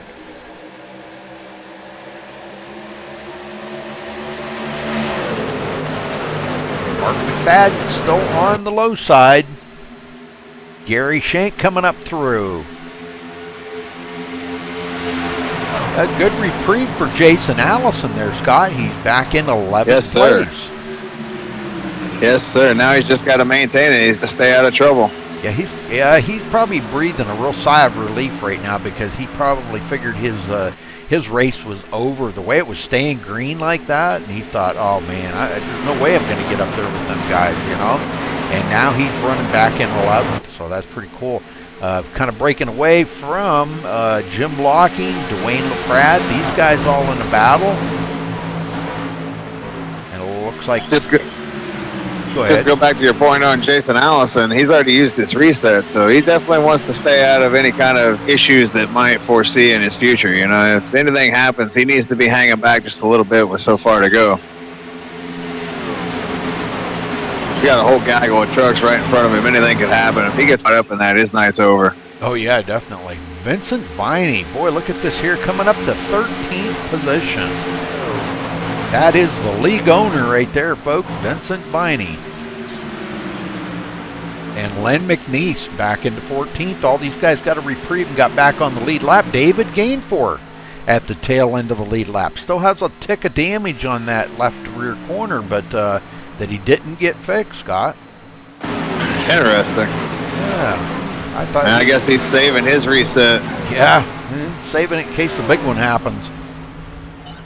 Mark McFadden still on the low side. Gary Shank coming up through. A good reprieve for Jason Allison there, Scott. He's back in 11th Yes, sir. place. Yes, sir. Now he's just got to maintain it. He's to stay out of trouble. Yeah, he's probably breathing a real sigh of relief right now because he probably figured his race was over. The way it was staying green like that, and he thought, oh man, there's no way I'm going to get up there with them guys, you know. And now he's running back in 11th, so that's pretty cool. Kind of breaking away from Jim Locking, Dwayne LaPrade. These guys all in a battle. And it looks like... Go ahead. Just go back to your point on Jason Allison. He's already used his reset, so he definitely wants to stay out of any kind of issues that might foresee in his future. You know, if anything happens, he needs to be hanging back just a little bit with so far to go. He's got a whole gaggle of trucks right in front of him. Anything could happen. If he gets caught up in that, his night's over. Oh, yeah, definitely. Vincent Viney. Boy, look at this here. Coming up to 13th position. That is the league owner right there, folks. Vincent Viney. And Len McNeese back into 14th. All these guys got a reprieve and got back on the lead lap. David Gainford at the tail end of the lead lap. Still has a tick of damage on that left rear corner, but that he didn't get fixed, Scott. Interesting. Yeah. I guess he's saving his reset. Yeah, saving it in case the big one happens.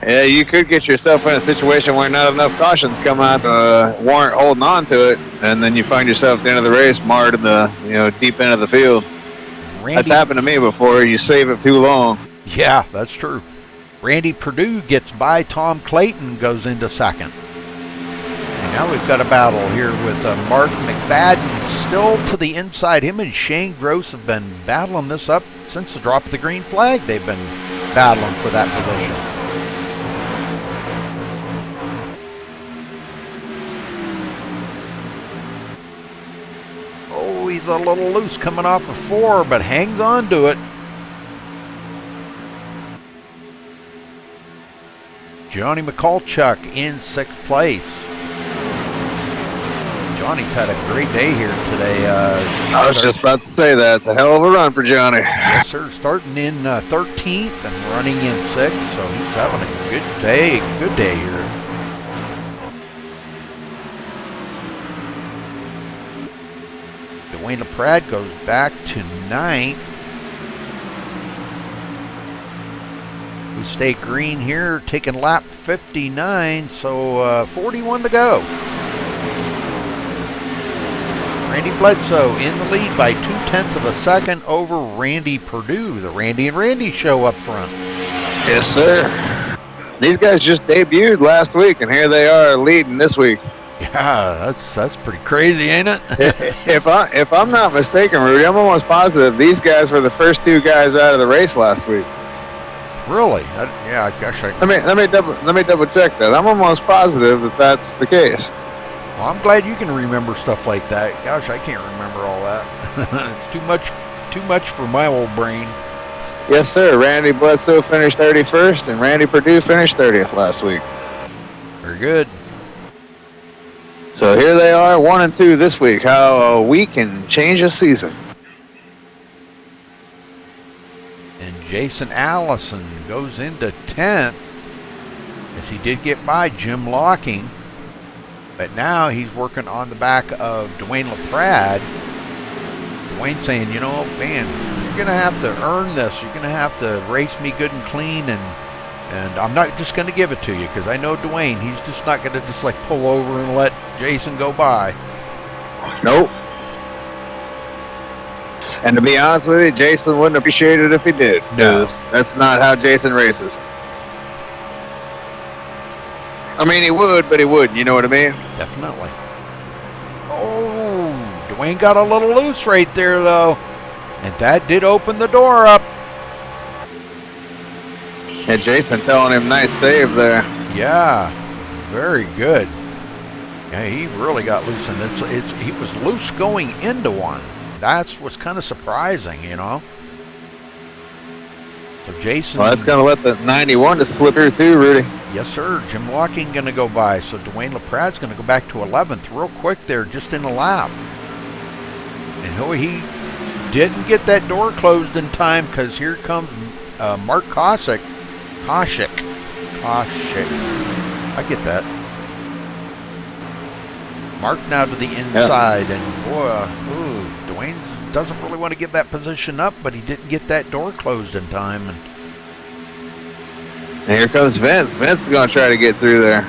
Yeah, you could get yourself in a situation where not enough cautions come out to warrant holding on to it, and then you find yourself at the end of the race marred in the deep end of the field. That's happened to me before. You save it too long. Yeah, that's true. Randy Perdue gets by Tom Clayton, goes into second. And now we've got a battle here with Mark McFadden still to the inside. Him and Shane Gross have been battling this up since the drop of the green flag. They've been battling for that position. He's a little loose coming off of 4, but hangs on to it. Johnny McCulchuk in 6th place. Johnny's had a great day here today. I was just about to say that. It's a hell of a run for Johnny. Yes, sir. Starting in 13th and running in 6th, so he's having a good day. Good day here. Dwayne LaPrade goes back to 9th. We stay green here, taking lap 59, so 41 to go. Randy Bledsoe in the lead by 0.2 of a second over Randy Perdue. The Randy and Randy show up front. Yes, sir. These guys just debuted last week, and here they are leading this week. Yeah, that's pretty crazy, ain't it? if I'm not mistaken, Rudy, I'm almost positive these guys were the first 2 guys out of the race last week. Really? Yeah, gosh. Let me double check that. I'm almost positive that that's the case. Well, I'm glad you can remember stuff like that. Gosh, I can't remember all that. It's too much for my old brain. Yes, sir. Randy Bledsoe finished 31st, and Randy Perdue finished 30th last week. Very good. So here they are, 1 and 2 this week. How a week can change a season. And Jason Allison goes into 10th, as he did get by Jim Locking. But now he's working on the back of Dwayne LaPrade. Dwayne saying, you know, man, you're going to have to earn this. You're going to have to race me good and clean, and I'm not just going to give it to you, because I know Dwayne, he's just not going to just like pull over and let Jason go by. Nope. And to be honest with you, Jason wouldn't appreciate it if he did. No. That's not how Jason races. I mean, he would, but he wouldn't. You know what I mean? Definitely. Oh, Dwayne got a little loose right there, though. And that did open the door up. And Jason telling him, nice save there. Yeah, very good. Yeah, he really got loose, and he was loose going into one. That's what's kind of surprising, you know. So Jason. Well, that's going to let the 91 just slip here too, Rudy. Yes, sir. Jim Locking going to go by. So Dwayne LaPrad's going to go back to 11th real quick there, just in a lap. And he didn't get that door closed in time, because here comes Mark Kosick. Kosick. I get that. Mark now to the inside, and boy, Dwayne doesn't really want to give that position up, but he didn't get that door closed in time. And here comes Vince. Vince is going to try to get through there.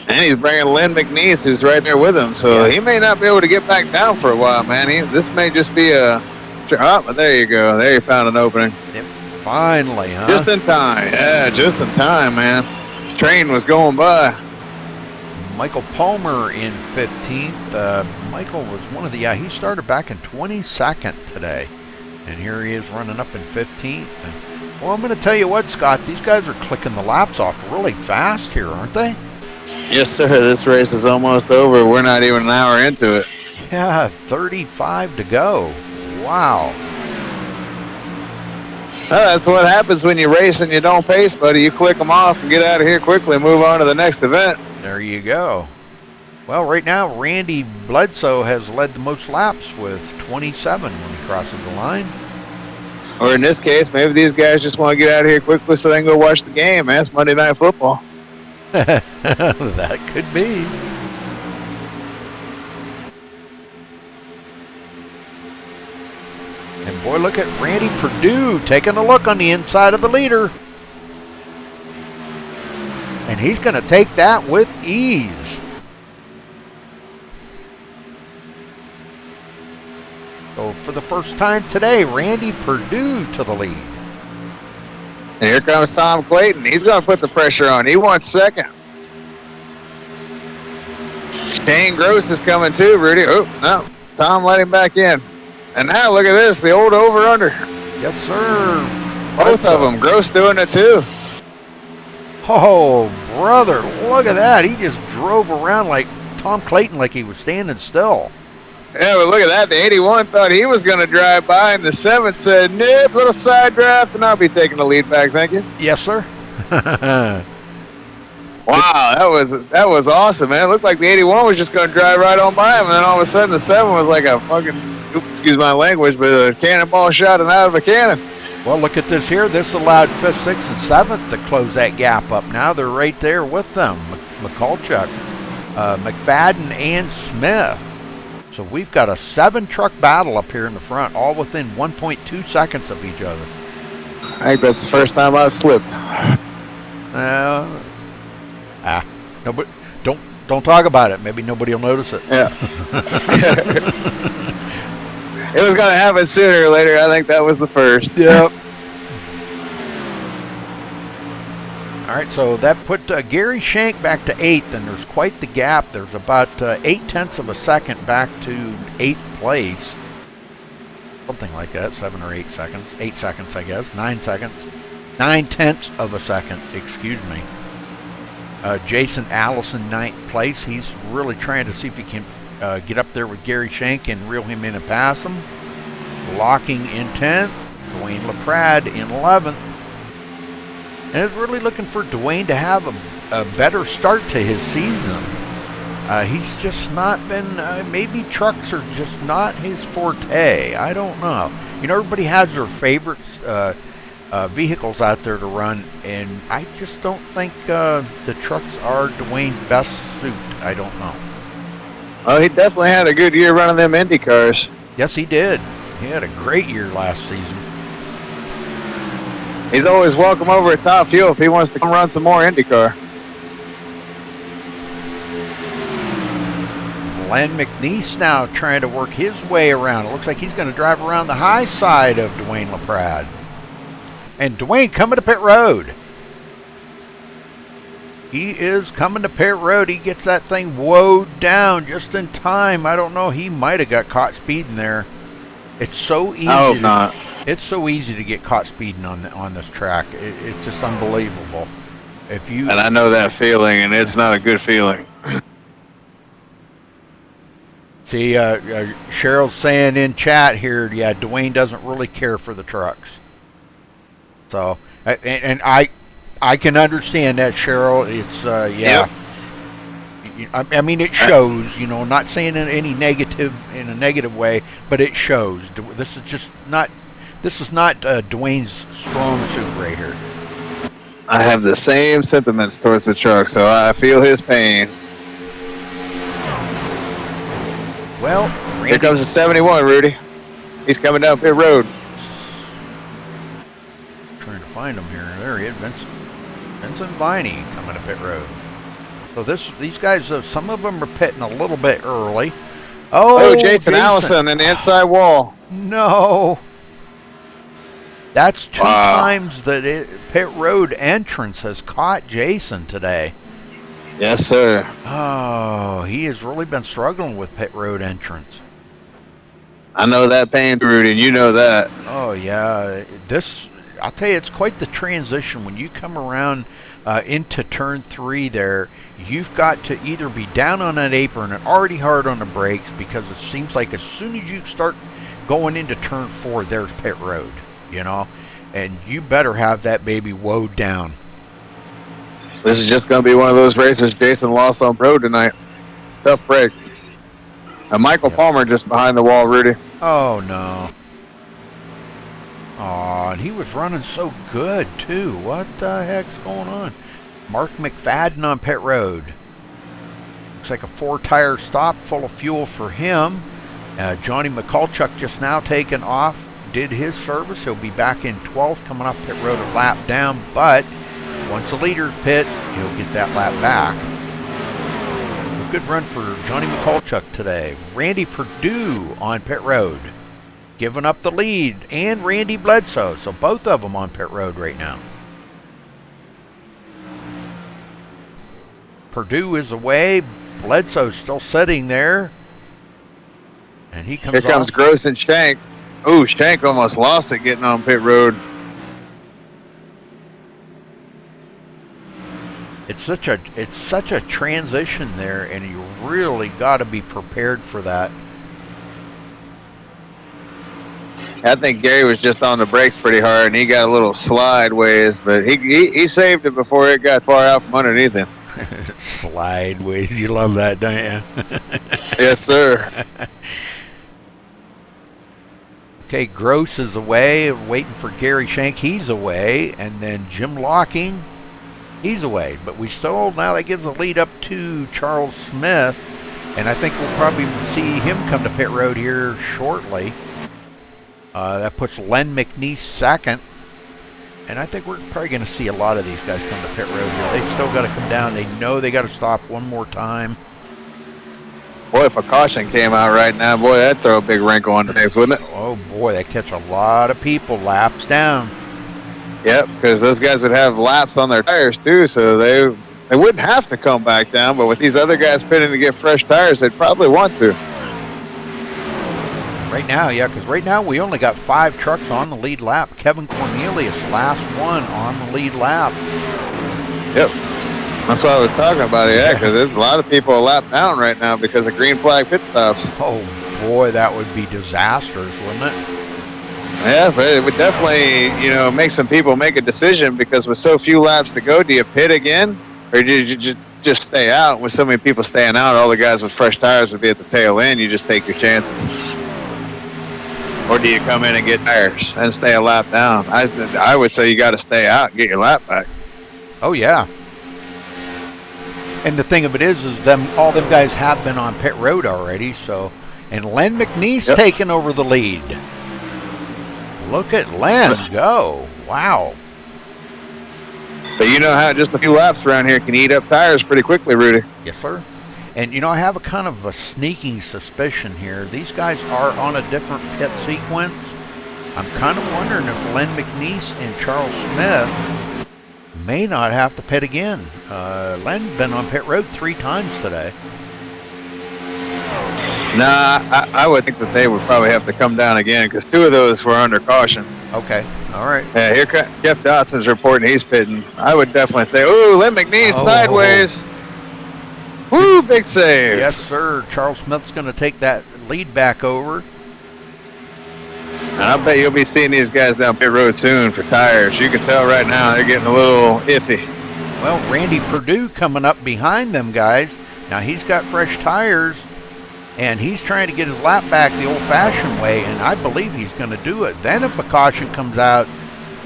And he's bringing Lynn McNeese, who's right there with him, so he may not be able to get back down for a while, man. This may just be a... Oh, there you go. There you found an opening. Yep. Finally, huh? Just in time. Yeah, just in time, man. Train was going by. Michael Palmer in 15th. Michael was one of the... he started back in 22nd today. And here he is running up in 15th. And, well, I'm going to tell you what, Scott. These guys are clicking the laps off really fast here, aren't they? Yes, sir. This race is almost over. We're not even an hour into it. Yeah, 35 to go. Wow. Well, that's what happens when you race and you don't pace, buddy. You click them off and get out of here quickly and move on to the next event. There you go. Well, right now, Randy Bledsoe has led the most laps with 27 when he crosses the line. Or in this case, maybe these guys just want to get out of here quickly so they can go watch the game, man. It's Monday Night Football. That could be. And boy, look at Randy Perdue taking a look on the inside of the leader. And he's going to take that with ease. So for the first time today, Randy Perdue to the lead. And here comes Tom Clayton. He's going to put the pressure on. He wants second. Shane Gross is coming too, Rudy. Oh, no. Tom let him back in. And now look at this, the old over-under. Yes, sir. Both of them. Gross doing it too. Oh, brother, look at that. He just drove around like Tom Clayton, like he was standing still. Yeah, but look at that. The 81 thought he was going to drive by, and the 7 said, nope, little side draft, and I'll be taking the lead back, thank you. Yes, sir. Wow, that was awesome, man. It looked like the 81 was just going to drive right on by him, and then all of a sudden the 7 was like a fucking, excuse my language, but a cannonball shot and out of a cannon. Well, look at this here. This allowed 5th, 6th, and 7th to close that gap up. Now they're right there with them. McCulchuck, McFadden, and Smith. So we've got a 7-truck battle up here in the front, all within 1.2 seconds of each other. I think that's the first time I've slipped. Nobody, don't talk about it. Maybe nobody will notice it. Yeah. It was going to happen sooner or later. I think that was the first. Yep. All right, so that put Gary Shank back to 8th, and there's quite the gap. There's about 0.8 of a second back to 8th place. Something like that, 7 or 8 seconds. 8 seconds, I guess. 9 seconds. 9/10 of a second, excuse me. Jason Allison, 9th place. He's really trying to see if he can get up there with Gary Shank and reel him in and pass him. Locking in 10th. Dwayne LaPrade in 11th. And is really looking for Dwayne to have a better start to his season. He's just not been, maybe trucks are just not his forte. I don't know. You know, everybody has their favorite vehicles out there to run, and I just don't think the trucks are Dwayne's best suit. I don't know. Oh, he definitely had a good year running them Indy cars. Yes, he did. He had a great year last season. He's always welcome over at Top Fuel if he wants to come run some more IndyCar. Len McNeese now trying to work his way around. It looks like he's going to drive around the high side of Dwayne LaPrade. And Dwayne coming to pit road. He is coming to pit road. He gets that thing woed down just in time. I don't know. He might have got caught speeding there. It's so easy. I hope not. It's so easy to get caught speeding on this track. It's just unbelievable. If you And I know that feeling, and it's not a good feeling. see, Cheryl's saying in chat here, yeah, Dwayne doesn't really care for the trucks. So, and I can understand that, Cheryl. It's yeah. Yep. I mean, it shows. You know, not saying in a negative way, but it shows. This is just not. This is not Dwayne's strong suit right here. I have the same sentiments towards the truck, so I feel his pain. Well, Randy, Here comes the 71, Rudy. He's coming down pit road. trying to find him here. There he is, Vincent Viney coming to pit road. So these guys, some of them are pitting a little bit early. Oh, Jason Allison in the inside wall. No. That's two Wow. times that pit road entrance has caught Jason today. Yes, sir. Oh, he has really been struggling with pit road entrance. I know that pain, Rudy, and you know that. Oh, yeah. I'll tell you, it's quite the transition. When you come around into turn 3 there, you've got to either be down on that apron and already hard on the brakes, because it seems like as soon as you start going into turn 4, there's pit road, you know, and you better have that baby woed down. This is just going to be one of those races Jason lost on road tonight. Tough break. And Michael Palmer just behind the wall, Rudy. Oh, no. Oh, and he was running so good, too. What the heck's going on? Mark McFadden on pit road. Looks like a 4-tire stop full of fuel for him. Johnny McCulchuk just now taken off, did his service. He'll be back in 12th, coming up pit road a lap down, but once the leader pit, he'll get that lap back. A good run for Johnny McCulchuk today. Randy Perdue on pit road, giving up the lead, and Randy Bledsoe. So both of them on pit road right now. Perdue is away. Bledsoe's still sitting there. And he comes Here comes off. Gross and Shank. Ooh, Shank almost lost it getting on pit road. It's such a transition there, and you really got to be prepared for that. I think Gary was just on the brakes pretty hard, and he got a little slideways, but he saved it before it got far out from underneath him. Slideways, you love that, don't you? Yes, sir. Okay, Gross is away, waiting for Gary Shank. He's away, and then Jim Locking, he's away. But we still, now that gives a lead up to Charles Smith, and I think we'll probably see him come to pit road here shortly. That puts Len McNeese second. And I think we're probably going to see a lot of these guys come to pit road here. They've still got to come down. They know they got to stop one more time. Boy, if a caution came out right now, boy, that'd throw a big wrinkle on things, wouldn't it? Oh, boy, that catch a lot of people laps down. Yep, because those guys would have laps on their tires, too, so they wouldn't have to come back down, but with these other guys pitting to get fresh tires, they'd probably want to. Right now, yeah, because right now we only got 5 trucks on the lead lap. Kevin Cornelius, last one on the lead lap. Yep. That's what I was talking about, yeah, because there's a lot of people a lap down right now because of green flag pit stops. Oh, boy, that would be disastrous, wouldn't it? Yeah, but it would definitely, make some people make a decision, because with so few laps to go, do you pit again? Or do you just stay out? With so many people staying out, all the guys with fresh tires would be at the tail end. You just take your chances. Or do you come in and get tires and stay a lap down? I would say you got to stay out and get your lap back. Oh, yeah. And the thing of it is all them guys have been on pit road already. So, and Len McNeese taking over the lead. Look at Len go! Wow. But you know how just a few laps around here can eat up tires pretty quickly, Rudy. Yes, sir. And you know, I have a kind of a sneaking suspicion here. These guys are on a different pit sequence. I'm kind of wondering if Len McNeese and Charles Smith may not have to pit again. Len's been on pit road 3 times today. Nah, I would think that they would probably have to come down again because 2 of those were under caution. Okay, all right. Yeah, here Jeff Dotson's reporting he's pitting. I would definitely say, ooh, Len McNeese sideways. Woo, big save. Yes, sir. Charles Smith's going to take that lead back over. And I bet you'll be seeing these guys down pit road soon for tires. You can tell right now they're getting a little iffy. Well, Randy Perdue coming up behind them guys. Now he's got fresh tires, and he's trying to get his lap back the old-fashioned way, and I believe he's going to do it. Then if a caution comes out,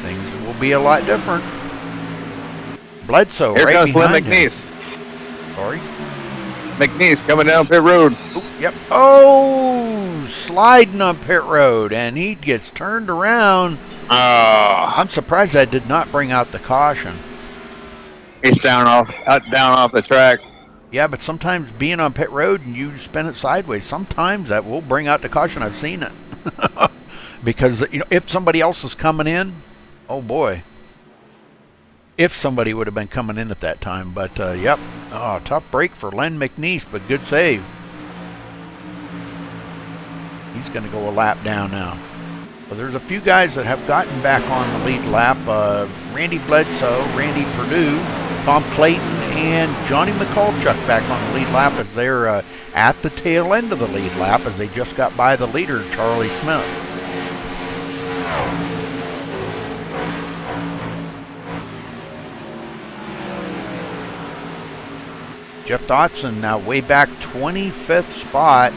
things will be a lot different. Bledsoe Here right comes Len behind him. McNeese. Sorry. McNeese coming down pit road. Ooh, yep. Oh, sliding on pit road, and he gets turned around. I'm surprised that did not bring out the caution. He's down off the track. Yeah, but sometimes being on pit road and you spin it sideways, sometimes that will bring out the caution. I've seen it. Because, you know, if somebody else is coming in, oh boy. If somebody would have been coming in at that time. But, yep. Oh, tough break for Len McNeese, but good save. He's going to go a lap down now. So there's a few guys that have gotten back on the lead lap. Randy Bledsoe, Randy Perdue, Tom Clayton, and Johnny McCulchuck back on the lead lap as they're at the tail end of the lead lap as they just got by the leader, Charlie Smith. Jeff Dotson now way back 25th spot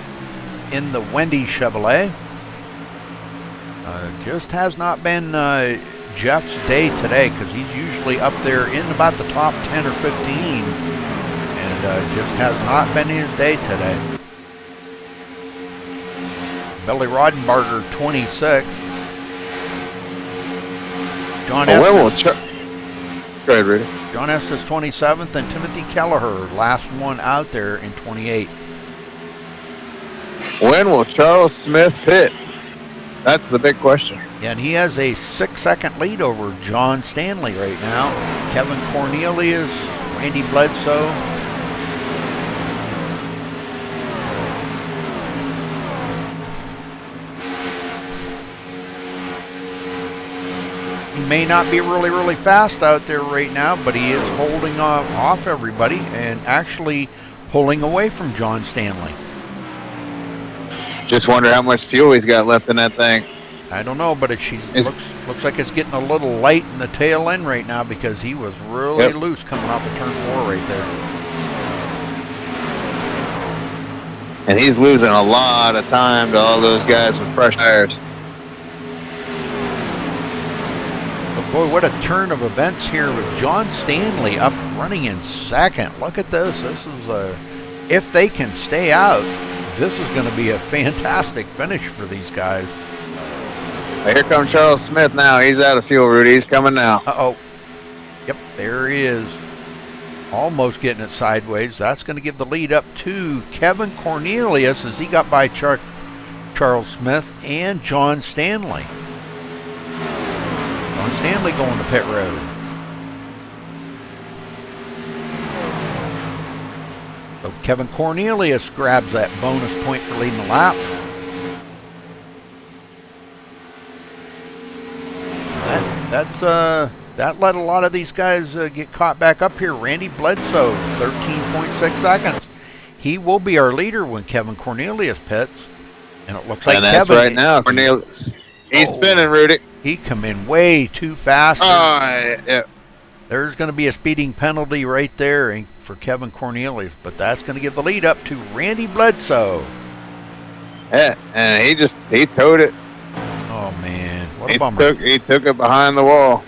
in the Wendy Chevrolet. Just has not been Jeff's day today because he's usually up there in about the top 10 or 15 and just has not been his day today. Billy Rodenbarger 26th. John Go ahead, Rudy. John Estes 27th and Timothy Kelleher last one out there in 28. When will Charles Smith pit? That's the big question. Yeah, and he has a 6-second lead over John Stanley right now. Kevin Cornelius, Randy Bledsoe. He may not be really fast out there right now, but he is holding off everybody and actually pulling away from John Stanley. Just wonder how much fuel he's got left in that thing. I don't know, but looks like it's getting a little light in the tail end right now because he was really loose coming off of turn 4 right there. And he's losing a lot of time to all those guys with fresh tires. But boy, what a turn of events here with John Stanley up running in second. Look at this. This is if they can stay out, this is going to be a fantastic finish for these guys. Here comes Charles Smith now. He's out of fuel, Rudy. He's coming now. Uh-oh. Yep, there he is. Almost getting it sideways. That's going to give the lead up to Kevin Cornelius as he got by Charles Smith and John Stanley. John Stanley going to pit road. So Kevin Cornelius grabs that bonus point for leading the lap. That let a lot of these guys get caught back up here. Randy Bledsoe, 13.6 seconds. He will be our leader when Kevin Cornelius pits. And it looks like that's Kevin... right now, Cornelius. He's spinning, Rudy. He come in way too fast. Yeah. There's going to be a speeding penalty right there for Kevin Cornelius, but that's going to give the lead up to Randy Bledsoe. Yeah, and he towed it. Oh man, what a bummer. He took it behind the wall.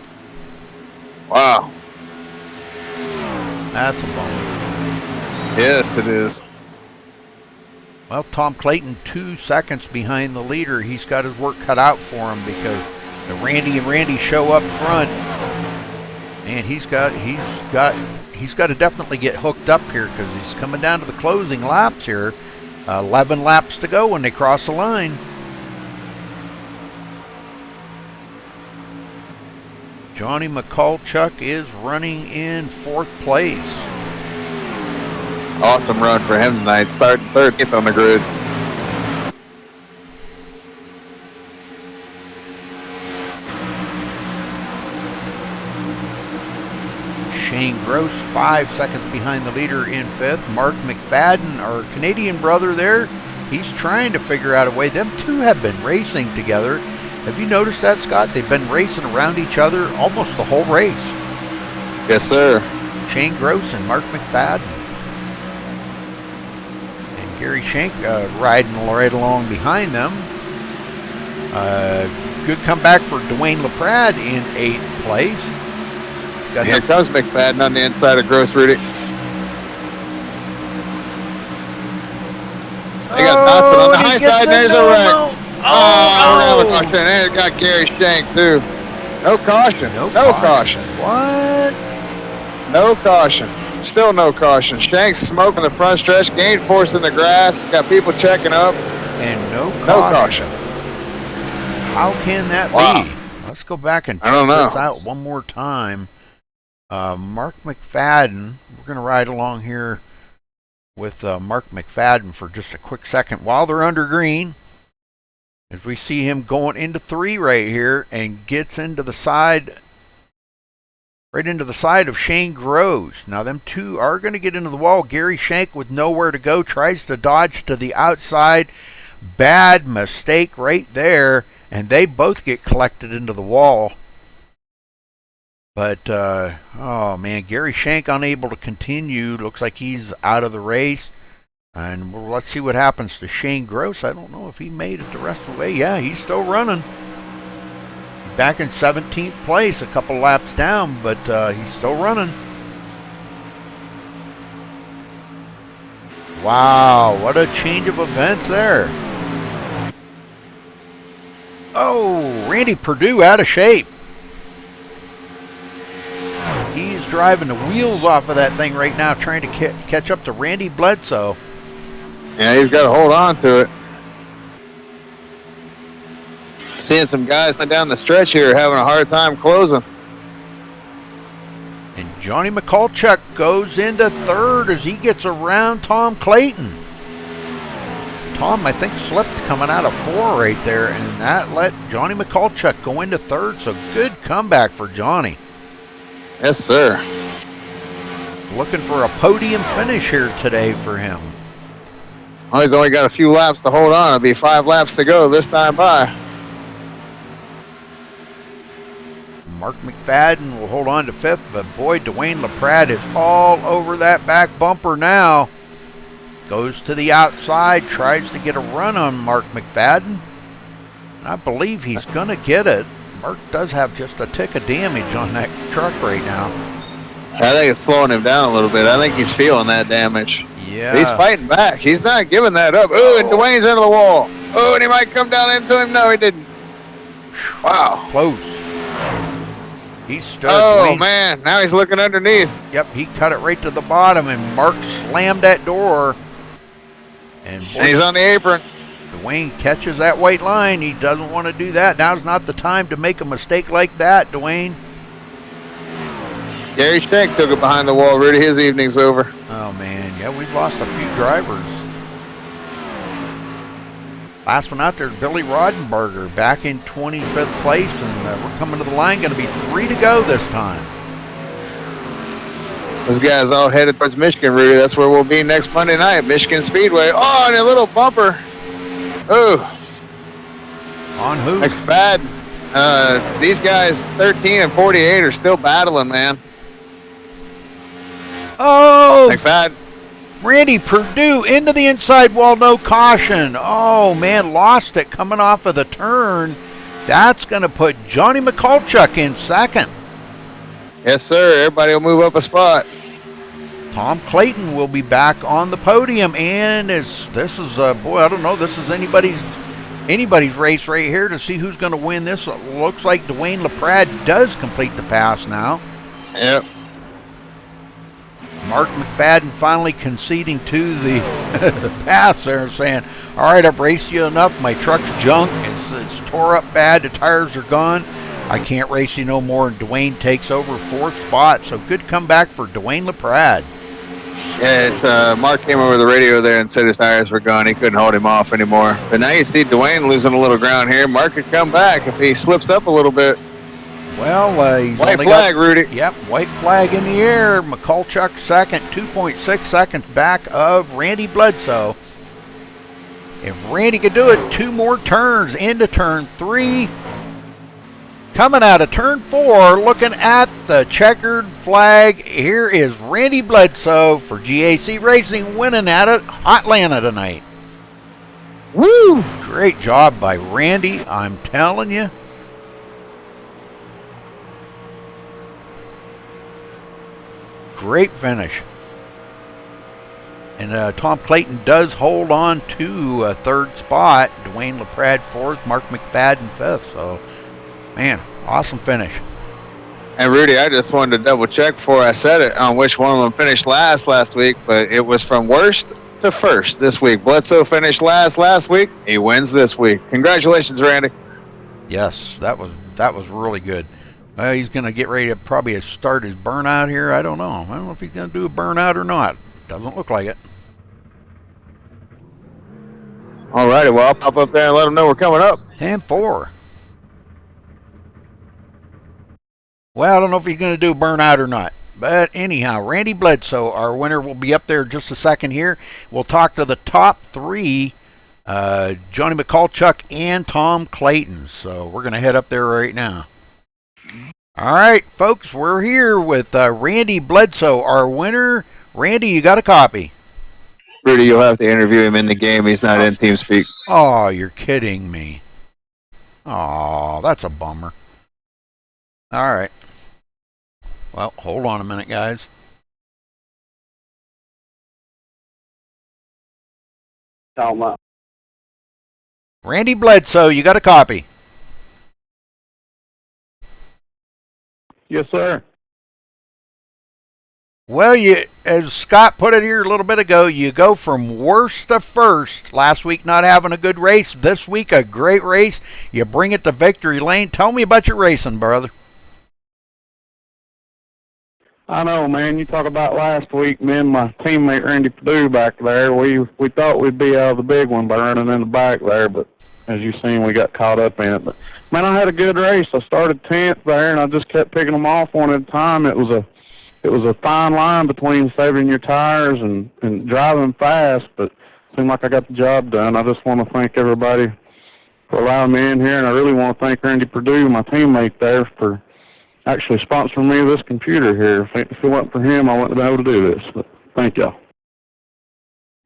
Wow. That's a bummer. Yes, it is. Well, Tom Clayton 2 seconds behind the leader. He's got his work cut out for him because the Randy show up front, and he's got to definitely get hooked up here because he's coming down to the closing laps here. 11 laps to go when they cross the line. Johnny Mikulchuk is running in 4th place. Awesome run for him tonight. Starting 3rd, gets on the grid. Shane Gross 5 seconds behind the leader in 5th. Mark McFadden, our Canadian brother there, he's trying to figure out a way. Them two have been racing together. Have you noticed that, Scott? They've been racing around each other almost the whole race. Yes, sir. Shane Gross and Mark McFadden. And Gary Shank riding right along behind them. Good comeback for Dwayne LaPrade in 8th place. Here comes McFadden on the inside of Gross, Rudy. They got Dotson on the high side. There's a wreck. Oh, no. They got Gary Shank, too. No caution. No caution. What? No caution. Still no caution. Shank's smoking the front stretch. Gain force in the grass. Got people checking up. And no caution. How can that be? Let's go back and check this out one more time. Mark McFadden, we're going to ride along here with Mark McFadden for just a quick second while they're under green. As we see him going into 3 right here and gets into the side, right into the side of Shane Gross. Now them two are going to get into the wall. Gary Shank with nowhere to go tries to dodge to the outside. Bad mistake right there, and they both get collected into the wall. But, oh man, Gary Shank unable to continue. Looks like he's out of the race. And let's see what happens to Shane Gross. I don't know if he made it the rest of the way. Yeah, he's still running. Back in 17th place, a couple laps down, but he's still running. Wow, what a change of events there. Oh, Randy Perdue out of shape. He's driving the wheels off of that thing right now, trying to catch up to Randy Bledsoe. Yeah, he's got to hold on to it. Seeing some guys down the stretch here having a hard time closing. And Johnny Mikulchuk goes into 3rd as he gets around Tom Clayton. Tom, I think, slipped coming out of 4 right there, and that let Johnny Mikulchuk go into 3rd. So good comeback for Johnny. Yes, sir. Looking for a podium finish here today for him. Well, he's only got a few laps to hold on. It'll be 5 laps to go this time by. Mark McFadden will hold on to 5th, but boy, Dwayne LaPrade is all over that back bumper now. Goes to the outside, tries to get a run on Mark McFadden. I believe he's going to get it. Mark does have just a tick of damage on that truck right now. I think it's slowing him down a little bit. I think he's feeling that damage. Yeah. He's fighting back. He's not giving that up. Ooh, and Dwayne's into the wall. Oh, and he might come down into him. No, he didn't. Wow. Close. He stood. Oh, man. Now he's looking underneath. Yep, he cut it right to the bottom, and Mark slammed that door. And he's on the apron. Dwayne catches that white line. He doesn't want to do that. Now's not the time to make a mistake like that, Dwayne. Gary Shank took it behind the wall. Rudy, his evening's over. Oh, man. Yeah, we've lost a few drivers. Last one out there is Billy Rodenberger, back in 25th place, and we're coming to the line. Going to be 3 to go this time. Those guys all headed towards Michigan, Rudy. That's where we'll be next Monday night, Michigan Speedway. Oh, and a little bumper. Ooh. On who? McFadden. These guys, 13 and 48, are still battling, man. Oh! McFadden. Randy Perdue into the inside wall, no caution. Oh, man, lost it coming off of the turn. That's going to put Johnny Mikulchuk in 2nd. Yes, sir. Everybody will move up a spot. Tom Clayton will be back on the podium, and this is boy, I don't know, this is anybody's race right here to see who's going to win this. It looks like Dwayne LaPrade does complete the pass now. Yep. Mark McFadden finally conceding to the pass there, saying, all right, I've raced you enough. My truck's junk. It's tore up bad. The tires are gone. I can't race you no more. And Dwayne takes over 4th spot. So good comeback for Dwayne LaPrade. Yeah, Mark came over the radio there and said his tires were gone. He couldn't hold him off anymore. But now you see Dwayne losing a little ground here. Mark could come back if he slips up a little bit. Well, he's white flag, Rudy. Yep, white flag in the air. McCulchuk second, 2.6 seconds back of Randy Bledsoe. If Randy could do it, 2 more turns into turn 3. Coming out of turn 4, looking at the checkered flag, here is Randy Bledsoe for GAC Racing, winning at it, Hotlanta tonight. Woo! Great job by Randy, I'm telling you. Great finish. And Tom Clayton does hold on to 3rd spot. Dwayne LaPrade 4th, Mark McFadden 5th. So, man, awesome finish. And Rudy, I just wanted to double check before I said it on which one of them finished last week, but it was from worst to first this week. Bledsoe finished last week. He wins this week. Congratulations, Randy. Yes, that was really good. He's going to get ready to probably start his burnout here. I don't know. I don't know if he's going to do a burnout or not. Doesn't look like it. All righty, well, I'll pop up there and let them know we're coming up. 10-4. Well, I don't know if he's going to do a burnout or not. But anyhow, Randy Bledsoe, our winner, will be up there in just a second here. We'll talk to the top 3, Johnny McCulchuk and Tom Clayton. So we're going to head up there right now. All right, folks, we're here with Randy Bledsoe, our winner. Randy, you got a copy? Rudy, you'll have to interview him in the game. He's not in TeamSpeak. Oh, you're kidding me. Oh, that's a bummer. All right. Well, hold on a minute, guys. Randy Bledsoe, you got a copy? Yes, sir. Well, as Scott put it here a little bit ago, you go from worst to first. Last week not having a good race. This week a great race. You bring it to victory lane. Tell me about your racing, brother. I know, man. You talk about last week, me and my teammate Randy Perdue back there, we thought we'd be out of the big one by running in the back there, but as you seen, we got caught up in it. But, man, I had a good race. I started 10th there, and I just kept picking them off one at a time. It was a fine line between saving your tires and driving fast, but it seemed like I got the job done. I just want to thank everybody for allowing me in here, and I really want to thank Randy Perdue, my teammate there, for actually sponsoring me this computer here. If it wasn't for him, I wouldn't have been able to do this. But thank y'all.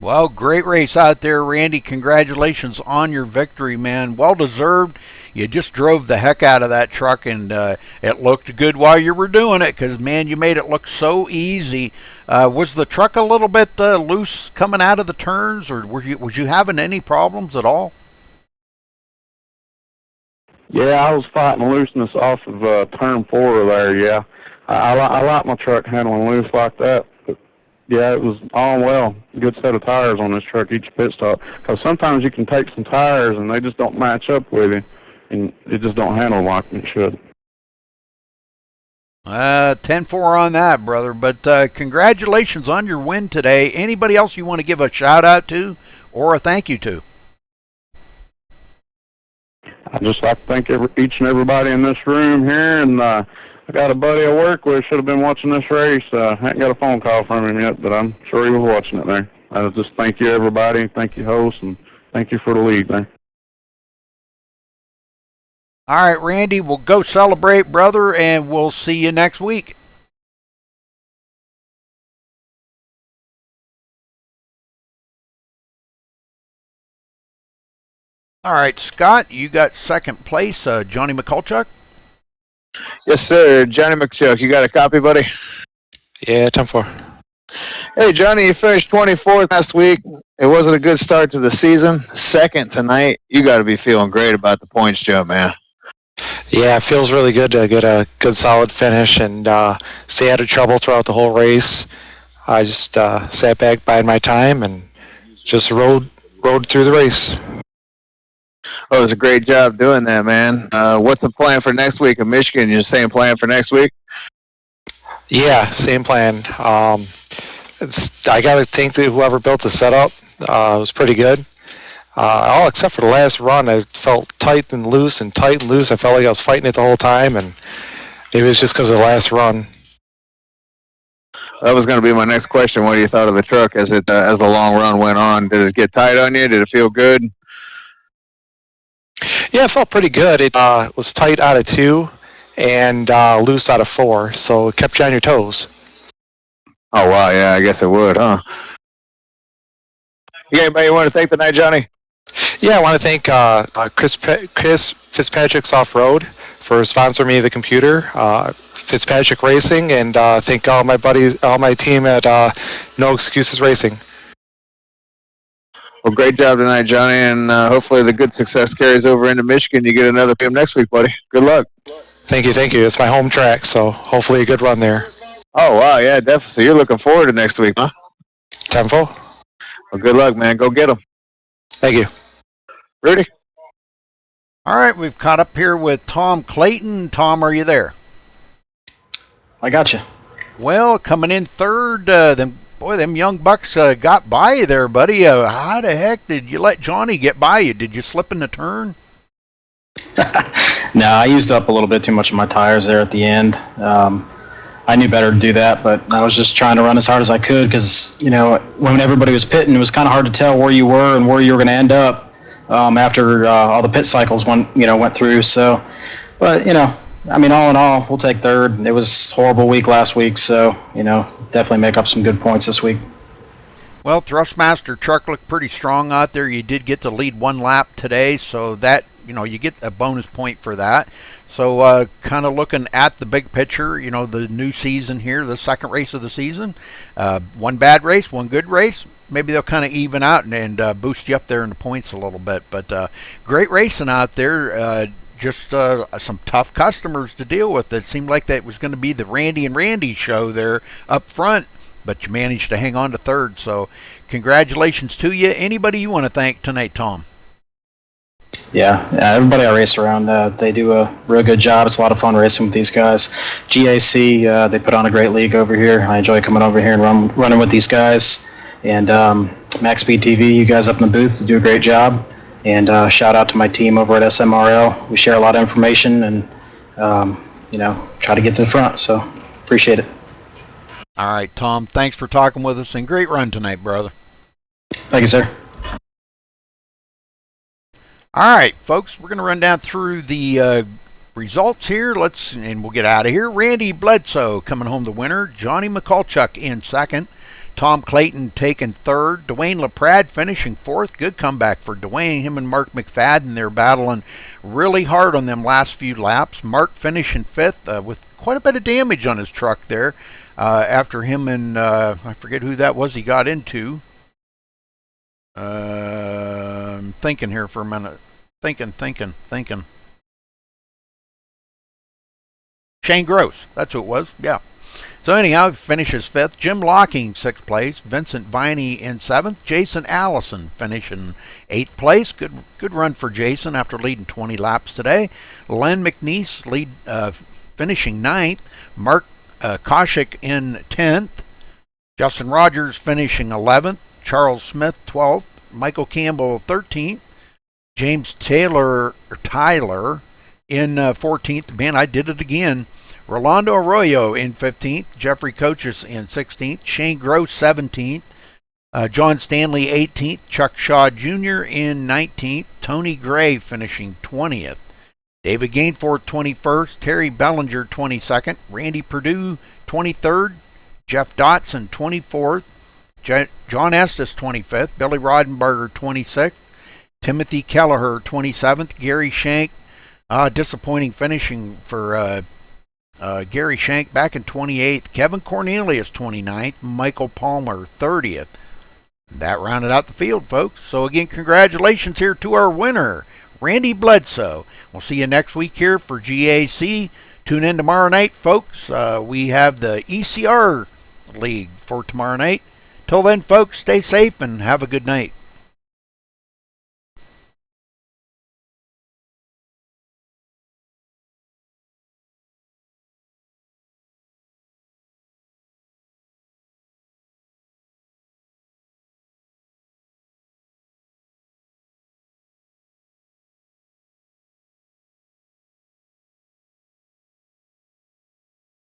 Well, great race out there, Randy. Congratulations on your victory, man. Well deserved. You just drove the heck out of that truck, and it looked good while you were doing it because, man, you made it look so easy. Was the truck a little bit loose coming out of the turns, or was you having any problems at all? Yeah, I was fighting looseness off of turn 4 there, yeah. I like my truck handling loose like that. But yeah, it was all well. Good set of tires on this truck each pit stop. Because sometimes you can take some tires and they just don't match up with you, and it just don't handle like it should. 10-4 on that, brother. But congratulations on your win today. Anybody else you want to give a shout out to or a thank you to? I'd just like to thank each and everybody in this room here, and I got a buddy I work with should have been watching this race. I haven't got a phone call from him yet, but I'm sure he was watching it there. I just thank you, everybody. Thank you, host, and thank you for the lead there. All right, Randy, we'll go celebrate, brother, and we'll see you next week. All right, Scott, you got second place, Johnny McCulchuk. Yes, sir. Johnny McCulchuk, you got a copy, buddy? Yeah, 10-4. Hey, Johnny, you finished 24th last week. It wasn't a good start to the season. Second tonight. You got to be feeling great about the points jump, man. Yeah, it feels really good to get a good solid finish and stay out of trouble throughout the whole race. I just sat back, bided my time, and just rode through the race. Oh, it was a great job doing that, man. What's the plan for next week in Michigan? You're saying plan for next week? Yeah, same plan. I got to thank whoever built the setup. It was pretty good. All except for the last run, I felt tight and loose and tight and loose. I felt like I was fighting it the whole time, and it was just because of the last run. That was going to be my next question. What do you thought of the truck as the long run went on? Did it get tight on you? Did it feel good? Yeah, it felt pretty good. It was tight out of 2 and loose out of 4, so it kept you on your toes. Oh, wow. Yeah, I guess it would, huh? You got anybody you want to thank tonight, Johnny? Yeah, I want to thank Chris Fitzpatrick's Off-Road for sponsoring me the computer, Fitzpatrick Racing, and thank all my buddies, all my team at No Excuses Racing. Well, great job tonight, Johnny, and hopefully the good success carries over into Michigan. You get another PM next week, buddy. Good luck. Thank you. It's my home track, so hopefully a good run there. Oh, wow, yeah, definitely. So you're looking forward to next week, huh? Tempo. Well, good luck, man. Go get them. Thank you. Rudy? All right, we've caught up here with Tom Clayton. Tom, are you there? I got you. Well, coming in third, them young bucks got by you there, buddy. How the heck did you let Johnny get by you? Did you slip in the turn? No, I used up a little bit too much of my tires there at the end. I knew better to do that, but I was just trying to run as hard as I could because, when everybody was pitting, it was kind of hard to tell where you were and where you were going to end up after all the pit cycles went through. So, but, all in all, we'll take third. It was a horrible week last week, so, definitely make up some good points this week. Well, Thrustmaster truck looked pretty strong out there. You did get to lead one lap today, so that, you get a bonus point for that. So kind of looking at the big picture, the new season here, the second race of the season. One bad race, one good race. Maybe they'll kind of even out and boost you up there in the points a little bit. But great racing out there. Just some tough customers to deal with. It seemed like that was going to be the Randy and Randy show there up front, but you managed to hang on to third. So congratulations to you. Anybody you want to thank tonight, Tom? Yeah, everybody I race around, they do a real good job. It's a lot of fun racing with these guys. GAC, they put on a great league over here. I enjoy coming over here and running with these guys. And MaxSpeedTV, you guys up in the booth, you do a great job. And shout out to my team over at SMRL. We share a lot of information and, try to get to the front. So appreciate it. All right, Tom, thanks for talking with us, and great run tonight, brother. Thank you, sir. All right, folks, we're going to run down through the results here. And we'll get out of here. Randy Bledsoe coming home the winner. Johnny McCulchuk in second. Tom Clayton taking third. Dwayne LaPrade finishing fourth. Good comeback for Dwayne. Him and Mark McFadden, they're battling really hard on them last few laps. Mark finishing fifth with quite a bit of damage on his truck there. After him and I forget who that was he got into. I'm thinking here for a minute. Thinking. Shane Gross. That's who it was. Yeah. So anyhow, he finishes fifth. Jim Locking, sixth place. Vincent Viney in seventh. Jason Allison finishing eighth place. Good run for Jason after leading 20 laps today. Len McNeese finishing ninth. Mark Koshik in 10th. Justin Rogers finishing 11th. Charles Smith 12th. Michael Campbell 13th. James Tyler in 14th. Man, I did it again. Rolando Arroyo in 15th. Jeffrey Coaches in 16th. Shane Gross 17th. John Stanley 18th. Chuck Shaw Jr. in 19th. Tony Gray finishing 20th. David Gainforth 21st. Terry Bellinger 22nd. Randy Perdue 23rd. Jeff Dotson 24th. John Estes 25th. Billy Rodenberger 26th. Timothy Kelleher 27th. Gary Shank, disappointing finishing for Gary Shank back in 28th. Kevin Cornelius 29th. Michael Palmer 30th. That rounded out the field, folks. So again, congratulations here to our winner, Randy Bledsoe. We'll see you next week here for GAC. Tune in tomorrow night, folks. We have the ECR League for tomorrow night. Till then, folks, stay safe and have a good night.